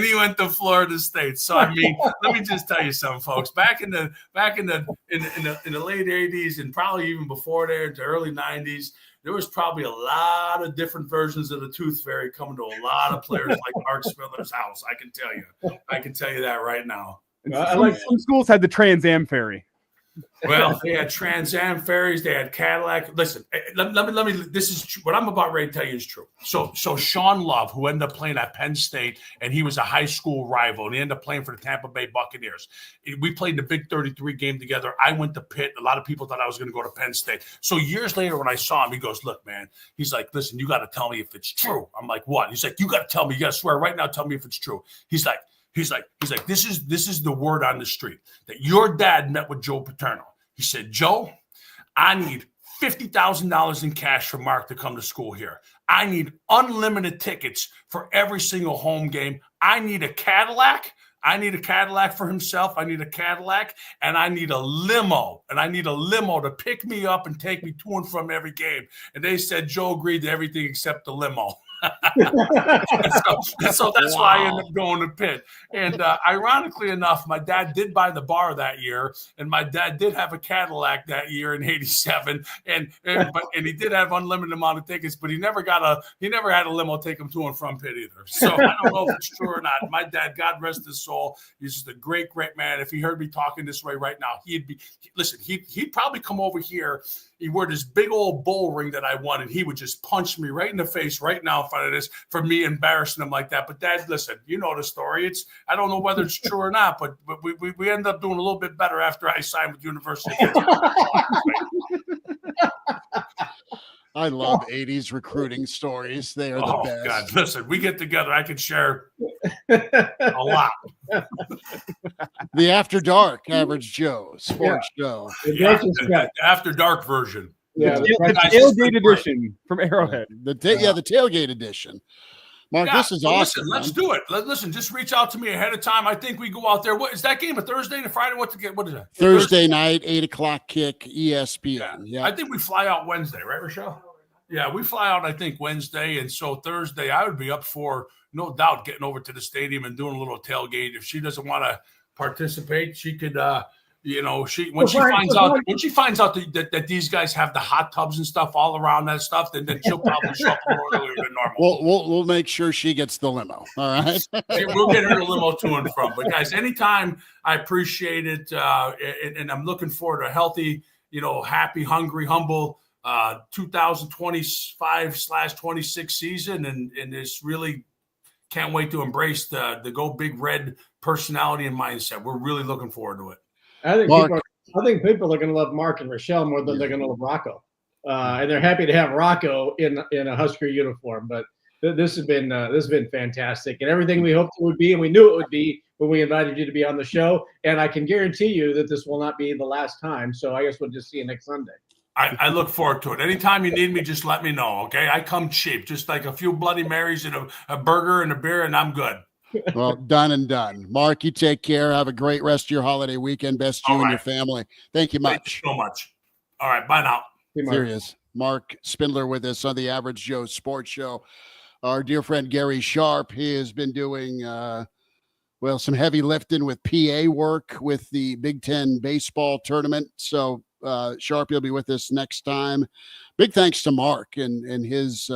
he went to Florida State. So I mean, let me just tell you something, folks. Back in the late 80s and probably even before there, into early 90s, there was probably a lot of different versions of the tooth fairy coming to a lot of players like Marc Spindler's house. I can tell you that right now. Some schools had the Trans Am Ferry. Well, they had Trans Am ferries. They had Cadillac. Listen, let me. This is what I'm about ready to tell you is true. So Sean Love, who ended up playing at Penn State, and he was a high school rival, and he ended up playing for the Tampa Bay Buccaneers. We played the Big 33 game together. I went to Pitt. A lot of people thought I was going to go to Penn State. So years later, when I saw him, he goes, "Look, man," he's like, "Listen, you got to tell me if it's true." I'm like, "What?" He's like, "You got to tell me. You got to swear right now. Tell me if it's true." He's like, "This is the word on the street that your dad met with Joe Paterno." He said, "Joe, I need $50,000 in cash for Mark to come to school here. I need unlimited tickets for every single home game. I need a Cadillac. I need a Cadillac for himself. I need a Cadillac, and I need a limo. And I need a limo to pick me up and take me to and from every game." And they said Joe agreed to everything except the limo. so that's why I ended up going to Pitt. And ironically enough, my dad did buy the bar that year, and my dad did have a Cadillac that year in '87, and he did have unlimited amount of tickets, but he never had a limo take him to and from Pitt either. So I don't know if it's true or not. My dad, God rest his soul, he's just a great man. If he heard me talking this way right now, he'd probably come over here. He wore this big old bull ring that I won, and he would just punch me right in the face right now in front of this for me embarrassing him like that. But Dad, listen, you know the story. I don't know whether it's true or not, but we ended up doing a little bit better after I signed with University. I love 80s recruiting stories. They are the best. God, listen, we get together. I can share a lot. The After Dark Average Joe sports show. The After Dark version. Yeah, the tailgate edition from Arrowhead. The tailgate edition. Mark, this is awesome. Listen, let's do it. Listen, just reach out to me ahead of time. I think we go out there. What is that game? A Thursday to Friday? What is that? Thursday night, 8:00 kick, ESPN. Yeah. I think we fly out Wednesday, right, Rochelle? Yeah, we fly out, I think, Wednesday. And so Thursday, I would be up for, no doubt, getting over to the stadium and doing a little tailgate. If she doesn't want to participate, she could, when she finds out that these guys have the hot tubs and stuff all around that stuff, then she'll probably show up earlier than normal. We'll make sure she gets the limo. All right. We'll get her the limo to and from. But guys, anytime, I appreciate it. And I'm looking forward to a healthy, happy, hungry, humble 2025/26 season, and this really can't wait to embrace the Go Big Red personality and mindset. We're really looking forward to it. I think people are going to love Mark and Rochelle more than they're going to love Rocco, and they're happy to have Rocco in a Husker uniform. But this has been fantastic, and everything we hoped it would be, and we knew it would be when we invited you to be on the show. And I can guarantee you that this will not be the last time. So I guess we'll just see you next Sunday. I look forward to it. Anytime you need me, just let me know, okay? I come cheap, just like a few Bloody Marys and a burger and a beer, and I'm good. Well, done and done. Mark, you take care. Have a great rest of your holiday weekend. Best to you and your family. Thank you much. Thank you so much. All right, bye now. There he is. Marc Spindler with us on the Average Joe Sports Show. Our dear friend Gary Sharp, he has been doing some heavy lifting with PA work with the Big Ten baseball tournament. So Sharp, you'll be with us next time. Big thanks to Mark and his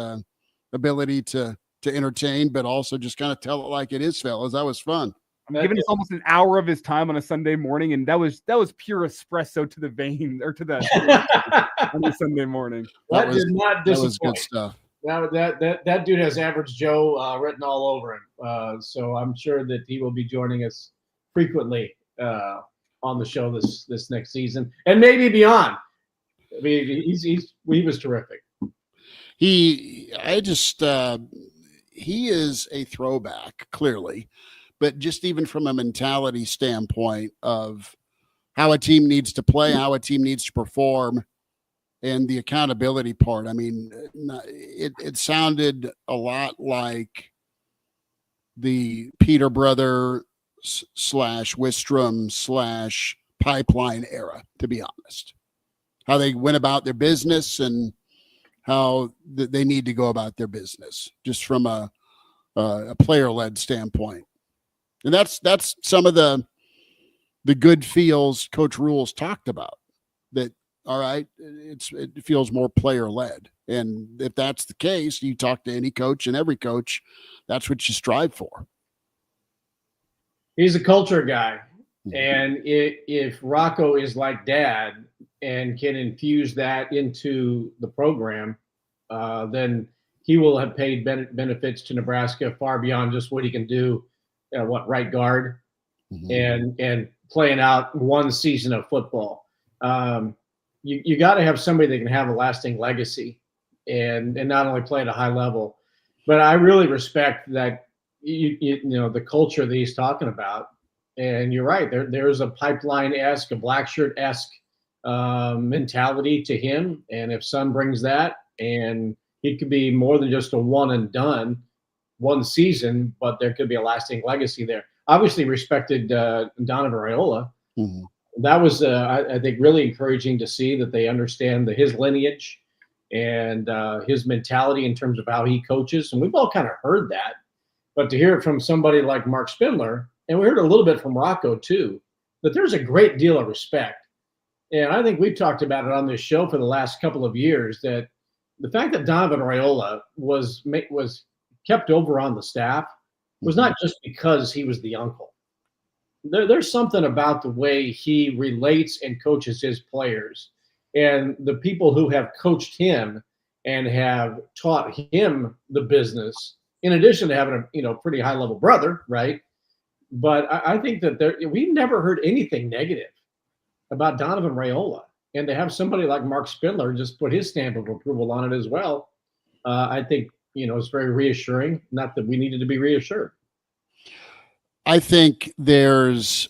ability to entertain, but also just kind of tell it like it is, fellas. That was fun. I'm giving us almost an hour of his time on a Sunday morning, and that was pure espresso to the vein or to the on the Sunday morning. That did not disappoint. That was good stuff. That dude has Average Joe written all over him. So I'm sure that he will be joining us frequently on the show this next season and maybe beyond. I mean, he was terrific. He is a throwback, clearly, but just even from a mentality standpoint of how a team needs to play, how a team needs to perform, and the accountability part. I mean, it sounded a lot like the Peter brother / Wistrom / Pipeline era, to be honest. How they went about their business and how they need to go about their business, just from a player-led standpoint. And that's some of the good feels Coach Rules talked about. That, all right, it feels more player-led. And if that's the case, you talk to any coach and every coach, that's what you strive for. He's a culture guy. And if Rocco is like Dad and can infuse that into the program, then he will have paid benefits to Nebraska far beyond just what he can do, right guard, and playing out one season of football. You got to have somebody that can have a lasting legacy and not only play at a high level. But I really respect that the culture that he's talking about. And you're right. There's a Pipeline-esque, a black shirt-esque mentality to him. And if Son brings that, and he could be more than just a one and done, one season, but there could be a lasting legacy there. Obviously respected Donovan Raiola. That was, I think, really encouraging to see that they understand his lineage and his mentality in terms of how he coaches. And we've all kind of heard that. But to hear it from somebody like Marc Spindler, and we heard a little bit from Rocco too, that there's a great deal of respect. And I think we've talked about it on this show for the last couple of years, that the fact that Donovan Raiola was kept over on the staff was not just because he was the uncle. There's something about the way he relates and coaches his players, and the people who have coached him and have taught him the business, in addition to having a pretty high level brother, right? But I think that we've never heard anything negative about Donovan Raiola, and to have somebody like Marc Spindler just put his stamp of approval on it as well, I think it's very reassuring. Not that we needed to be reassured. I think there's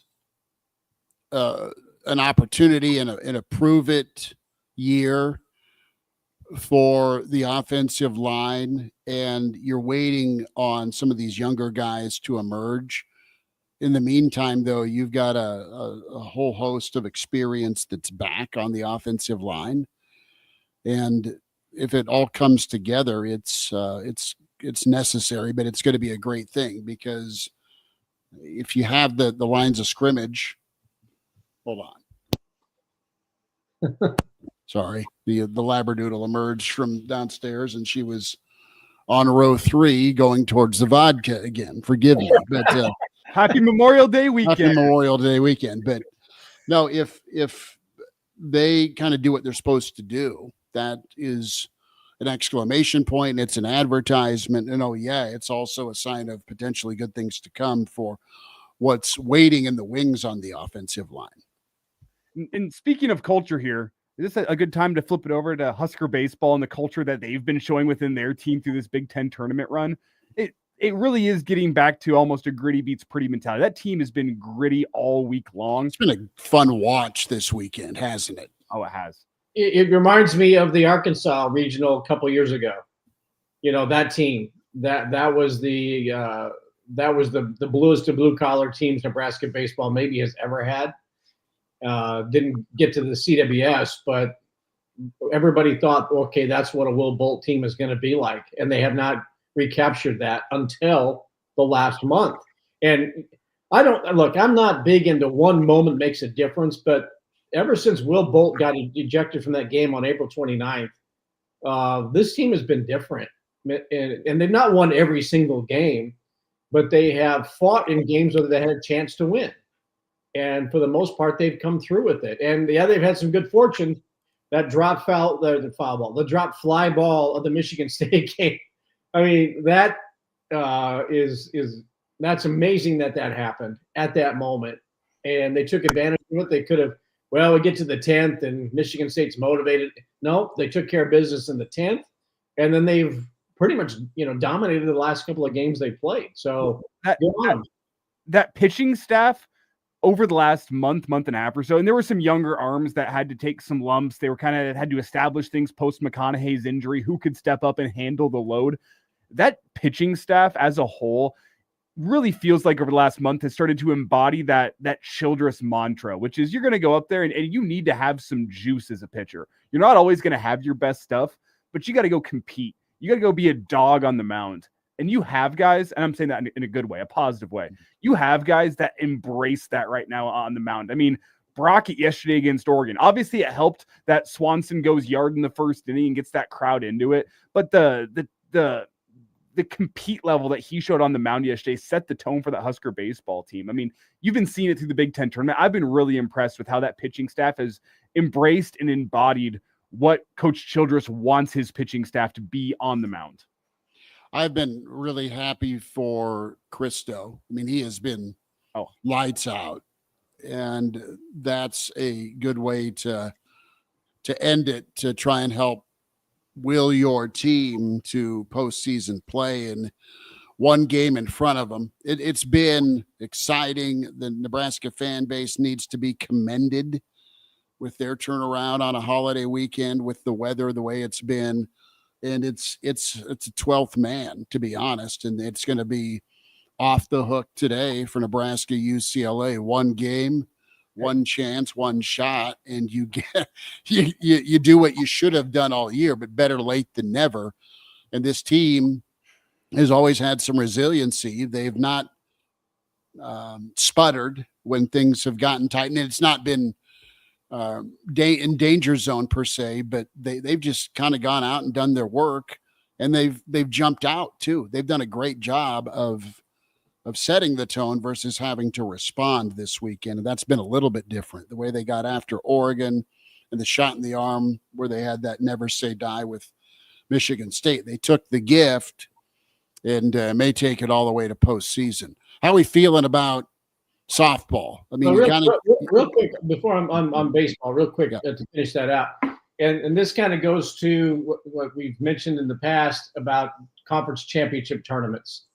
an opportunity in a prove it year for the offensive line, and you're waiting on some of these younger guys to emerge. In the meantime, though, you've got a whole host of experience that's back on the offensive line, and if it all comes together, it's necessary, but it's going to be a great thing, because if you have the lines of scrimmage, hold on. Sorry, the Labradoodle emerged from downstairs, and she was on row 3 going towards the vodka again. Forgive me, but Happy Memorial Day weekend. Happy Memorial Day weekend. But no, if they kind of do what they're supposed to do, that is an exclamation point. It's an advertisement. And it's also a sign of potentially good things to come for what's waiting in the wings on the offensive line. And speaking of culture here, is this a good time to flip it over to Husker Baseball and the culture that they've been showing within their team through this Big Ten tournament run? It really is getting back to almost a gritty beats pretty mentality. That team has been gritty all week long. It's been a fun watch this weekend, hasn't it? Oh, it has. It reminds me of the Arkansas regional a couple years ago. That team that was the bluest of blue collar teams Nebraska baseball maybe has ever had. Didn't get to the CWS, but everybody thought, okay, that's what a Will Bolt team is going to be like, and they have not recaptured that until the last month. And I'm not big into one moment makes a difference, but ever since Will Bolt got ejected from that game on April 29th, this team has been different. And they've not won every single game, but they have fought in games where they had a chance to win. And for the most part, they've come through with it. And they've had some good fortune that drop the foul ball, the drop fly ball of the Michigan State game. I mean, that is that's amazing that happened at that moment, and they took advantage of it. They could have, well, we get to the 10th and Michigan State's motivated. No, they took care of business in the 10th, and then they've pretty much dominated the last couple of games they played. So that pitching staff over the last month and a half or so, and there were some younger arms that had to take some lumps. They were had to establish things post McConaughey's injury, who could step up and handle the load. That pitching staff as a whole really feels like over the last month has started to embody that Childress mantra, which is you're going to go up there and you need to have some juice as a pitcher. You're not always going to have your best stuff, but you got to go compete. You got to go be a dog on the mound. And you have guys, and I'm saying that in a good way, a positive way. You have guys that embrace that right now on the mound. I mean, Brockett yesterday against Oregon. Obviously, it helped that Swanson goes yard in the first inning and gets that crowd into it. But the compete level that he showed on the mound yesterday set the tone for the Husker baseball team. I mean, you've been seeing it through the Big Ten tournament. I've been really impressed with how that pitching staff has embraced and embodied what Coach Childress wants his pitching staff to be on the mound. I've been really happy for Christo. I mean, he has been lights out, and that's a good way to end it, to try and help will your team to postseason play and one game in front of them. It's been exciting. The Nebraska fan base needs to be commended with their turnaround on a holiday weekend with the weather the way it's been. And it's a 12th man, to be honest, and it's going to be off the hook today for Nebraska UCLA. One game, one chance, one shot, and you get you do what you should have done all year, but better late than never. And this team has always had some resiliency. They've not sputtered when things have gotten tight, and it's not been in danger zone per se, but they've just kind of gone out and done their work, and they've jumped out too. They've done a great job of setting the tone versus having to respond this weekend. And that's been a little bit different. The way they got after Oregon and the shot in the arm where they had that never say die with Michigan State. They took the gift and may take it all the way to postseason. How are we feeling about softball? I mean, real quick before I'm on baseball, real quick to finish that out. And this kind of goes to what we've mentioned in the past about conference championship tournaments.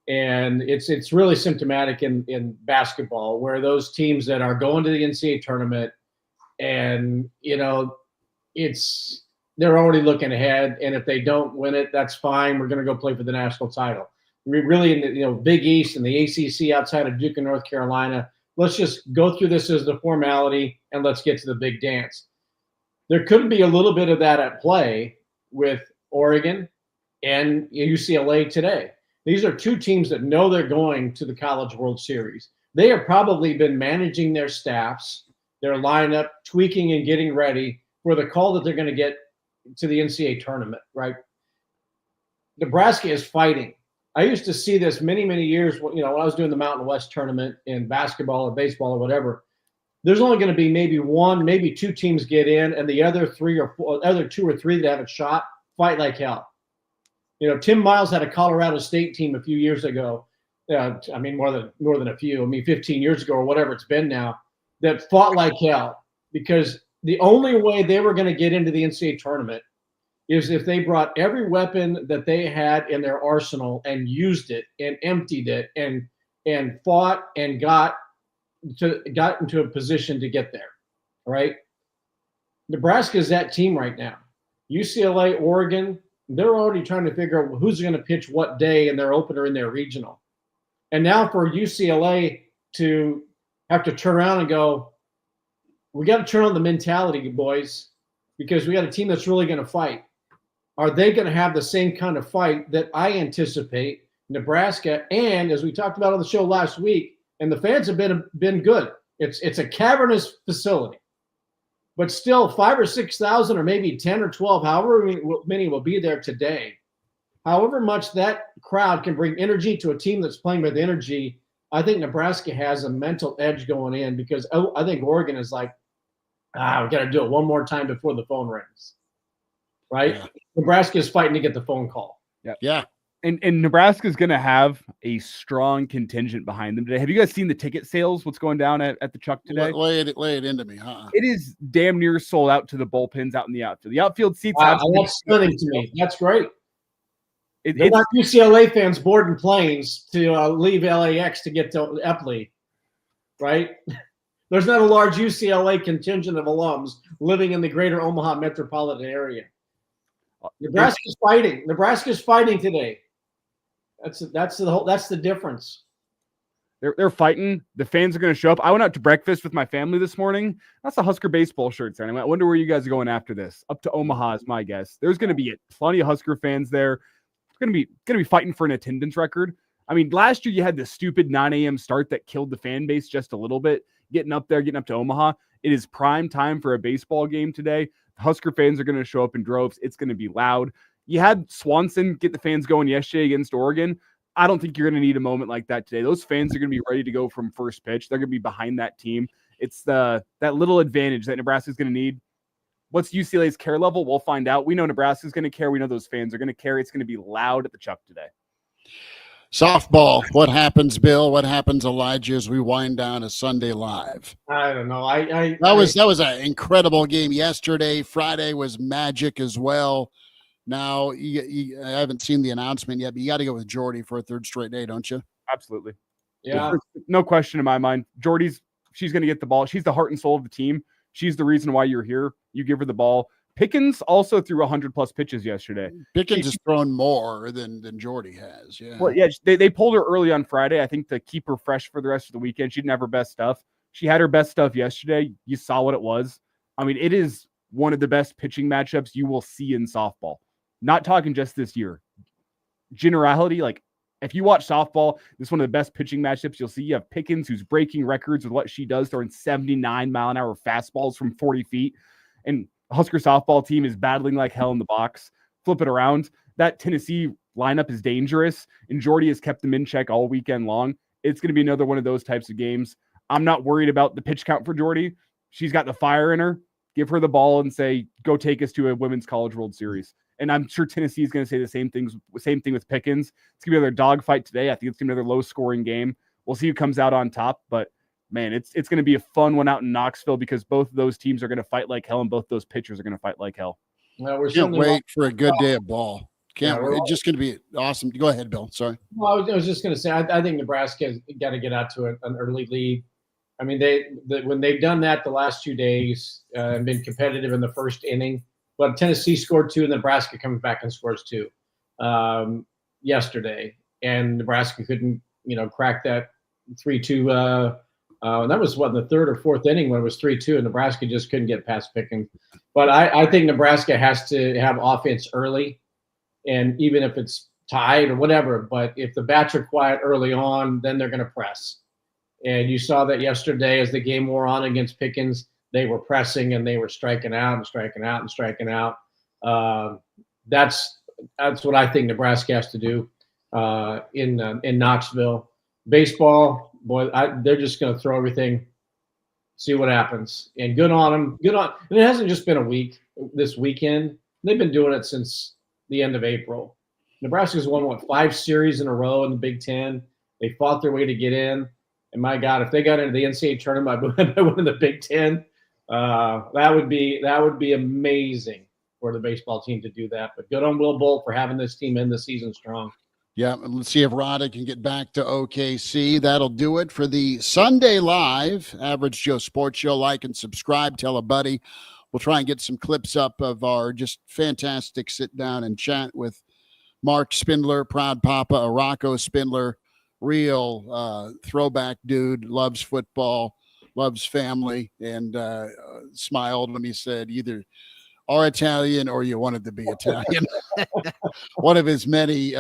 And it's really symptomatic in basketball, where those teams that are going to the NCAA tournament and, they're already looking ahead. And if they don't win it, that's fine. We're going to go play for the national title. Really in the Big East and the ACC outside of Duke and North Carolina, let's just go through this as the formality and let's get to the big dance. There could be a little bit of that at play with Oregon and UCLA today. These are two teams that know they're going to the College World Series. They have probably been managing their staffs, their lineup, tweaking and getting ready for the call that they're going to get to the NCAA tournament, right? Nebraska is fighting. I used to see this many, many years, when I was doing the Mountain West tournament in basketball or baseball or whatever. There's only going to be maybe one, maybe two teams get in, and the other two or three that have a shot fight like hell. Tim Miles had a Colorado State team a few years ago. More than a few. 15 years ago or whatever it's been now, that fought like hell, because the only way they were going to get into the NCAA tournament is if they brought every weapon that they had in their arsenal and used it and emptied it and fought and got into a position to get there. Right? Nebraska is that team right now. UCLA, Oregon, they're already trying to figure out who's going to pitch what day in their opener in their regional. And now for UCLA to have to turn around and go, we got to turn on the mentality, boys, because we got a team that's really going to fight. Are they going to have the same kind of fight that I anticipate Nebraska? And as we talked about on the show last week, and the fans have been good. It's a cavernous facility, but still 5,000 or 6,000 or maybe 10 or 12, however many will be there today. However much that crowd can bring energy to a team that's playing with energy, I think Nebraska has a mental edge going in, because I think Oregon is like, We got to do it one more time before the phone rings. Right? Yeah. Nebraska is fighting to get the phone call. Yeah. And Nebraska is going to have a strong contingent behind them today. Have you guys seen the ticket sales? What's going down at the Chuck today? Lay it into me, huh? It is damn near sold out to the bullpens out in the outfield. The outfield seats. That's stunning to me. That's great. They're It's not UCLA fans boarding planes to leave LAX to get to Epley, right? There's not a large UCLA contingent of alums living in the greater Omaha metropolitan area. Nebraska's fighting. Nebraska's fighting today. That's the difference. They're fighting. The fans are going to show up. I went out to breakfast with my family this morning. That's a Husker baseball shirts there. And I wonder where you guys are going after this. Up to Omaha is my guess. There's going to be plenty of Husker fans there. It's going to be fighting for an attendance record. I mean, last year you had the stupid 9 a.m. start that killed the fan base just a little bit. Getting up to Omaha. It is prime time for a baseball game today. Husker fans are going to show up in droves. It's going to be loud. You had Swanson get the fans going yesterday against Oregon. I don't think you're going to need a moment like that today. Those fans are going to be ready to go from first pitch. They're going to be behind that team. It's that little advantage that Nebraska's going to need. What's UCLA's care level? We'll find out. We know Nebraska's going to care. We know those fans are going to care. It's going to be loud at the Chuck today. Softball. What happens, Bill? What happens, Elijah, as we wind down a Sunday Live? I don't know. That was an incredible game yesterday. Friday was magic as well. Now, I haven't seen the announcement yet, but you got to go with Jordy for a third straight day, don't you? Absolutely. Yeah. No question in my mind. She's going to get the ball. She's the heart and soul of the team. She's the reason why you're here. You give her the ball. Pickens also threw 100+ pitches yesterday. Pickens has thrown more than Jordy has. Yeah. Well, yeah, they pulled her early on Friday, I think, to keep her fresh for the rest of the weekend. She didn't have her best stuff. She had her best stuff yesterday. You saw what it was. I mean, it is one of the best pitching matchups you will see in softball. Not talking just this year. Generality, like if you watch softball, this is one of the best pitching matchups you'll see. You have Pickens, who's breaking records with what she does, throwing 79-mile-an-hour fastballs from 40 feet. And Husker softball team is battling like hell in the box. Flip it around. That Tennessee lineup is dangerous, and Jordy has kept them in check all weekend long. It's going to be another one of those types of games. I'm not worried about the pitch count for Jordy. She's got the fire in her. Give her the ball and say, go take us to a Women's College World Series. And I'm sure Tennessee is going to say the same thing with Pickens. It's going to be another dogfight today. I think it's going to be another low-scoring game. We'll see who comes out on top, but man, it's going to be a fun one out in Knoxville because both of those teams are going to fight like hell and both those pitchers are going to fight like hell. Well, Can't wait for a good day of ball. It's just going to be awesome. Go ahead, Bill. Sorry. Well, I was just going to say, I think Nebraska's got to get out to an early lead. I mean, when they've done that the last 2 days and been competitive in the first inning, but Tennessee scored 2 and Nebraska comes back and scores 2 yesterday, and Nebraska couldn't, crack that 3-2. That was in the third or fourth inning when it was 3-2, and Nebraska just couldn't get past Pickens. But I think Nebraska has to have offense early, and even if it's tied or whatever, but if the bats are quiet early on, then they're going to press. And you saw that yesterday as the game wore on against Pickens. They were pressing and they were striking out and striking out and striking out. That's what I think Nebraska has to do in Knoxville. Baseball, boy, they're just going to throw everything, see what happens. And good on them. Good on. And it hasn't just been a week. This weekend, they've been doing it since the end of April. Nebraska's won 5 series in a row in the Big Ten. They fought their way to get in. And my God, if they got into the NCAA tournament by winning the Big Ten, that would be amazing for the baseball team to do that. But good on Will Bolt for having this team end the season strong. Yeah, let's see if Rada can get back to OKC. That'll do it for the Sunday Live Average Joe Sports Show. Like and subscribe. Tell a buddy. We'll try and get some clips up of our just fantastic sit down and chat with Marc Spindler, proud papa, a Rocco Spindler, real throwback dude, loves football, loves family, and smiled when he said either are Italian or you wanted to be Italian. One of his many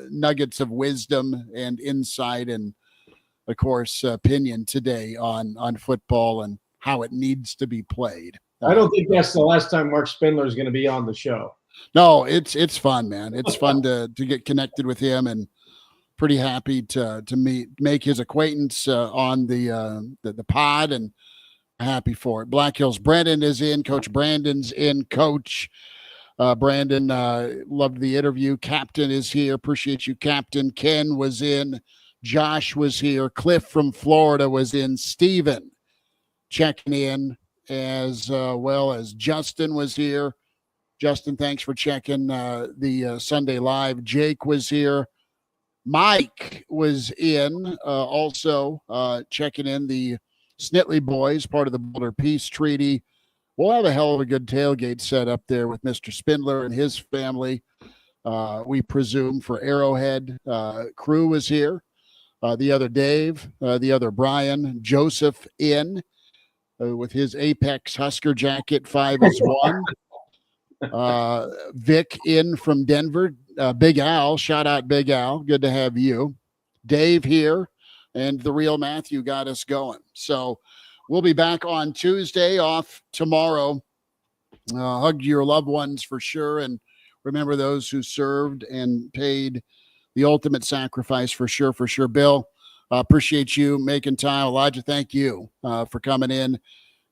nuggets of wisdom and insight and, of course, opinion today on football and how it needs to be played. I don't think that's the last time Marc Spindler is going to be on the show. No, it's fun, man. It's fun to get connected with him, and pretty happy to make his acquaintance on the pod, and Happy for it. Black Hills Brandon is in. Coach Brandon's in. Coach Brandon, loved the interview. Captain is here. Appreciate you, Captain. Ken was in. Josh was here. Cliff from Florida was in. Steven checking in, as well as Justin was here. Justin, thanks for checking the Sunday Live. Jake was here. Mike was in, also checking in. The Snitley boys, part of the Boulder Peace Treaty. We'll have a hell of a good tailgate set up there with Mr. Spindler and his family, we presume, for Arrowhead. Crew was here. The other Dave, the other Brian, Joseph in with his Apex Husker jacket, 5 is 1. Vic in from Denver. Big Al, shout out Big Al. Good to have you. Dave here, and the real Matthew got us going. So we'll be back on Tuesday, off tomorrow. Hug your loved ones for sure, and remember those who served and paid the ultimate sacrifice for sure, for sure. Bill, appreciate you making time. Elijah, thank you for coming in,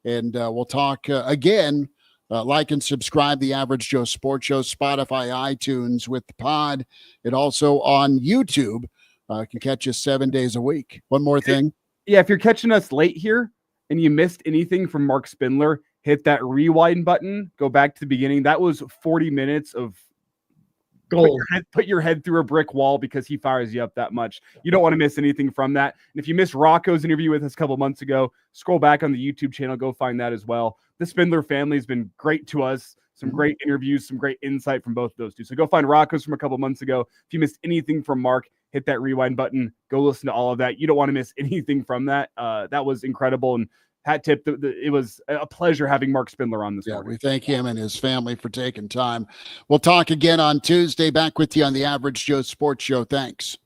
and we'll talk again. Like and subscribe the Average Joe Sports Show, Spotify, iTunes with the pod, and also on YouTube. Can catch us 7 days a week. One more thing. Yeah, if you're catching us late here and you missed anything from Marc Spindler, hit that rewind button. Go back to the beginning. That was 40 minutes of gold. Put your head through a brick wall because he fires you up that much. You don't want to miss anything from that. And if you missed Rocco's interview with us a couple months ago, scroll back on the YouTube channel. Go find that as well. The Spindler family has been great to us. Some great interviews, some great insight from both of those two. So go find Rocco's from a couple months ago. If you missed anything from Marc, hit that rewind button. Go listen to all of that. You don't want to miss anything from that. That was incredible. And hat tip, it was a pleasure having Marc Spindler on this morning. We thank him and his family for taking time. We'll talk again on Tuesday. Back with you on the Average Joe Sports Show. Thanks.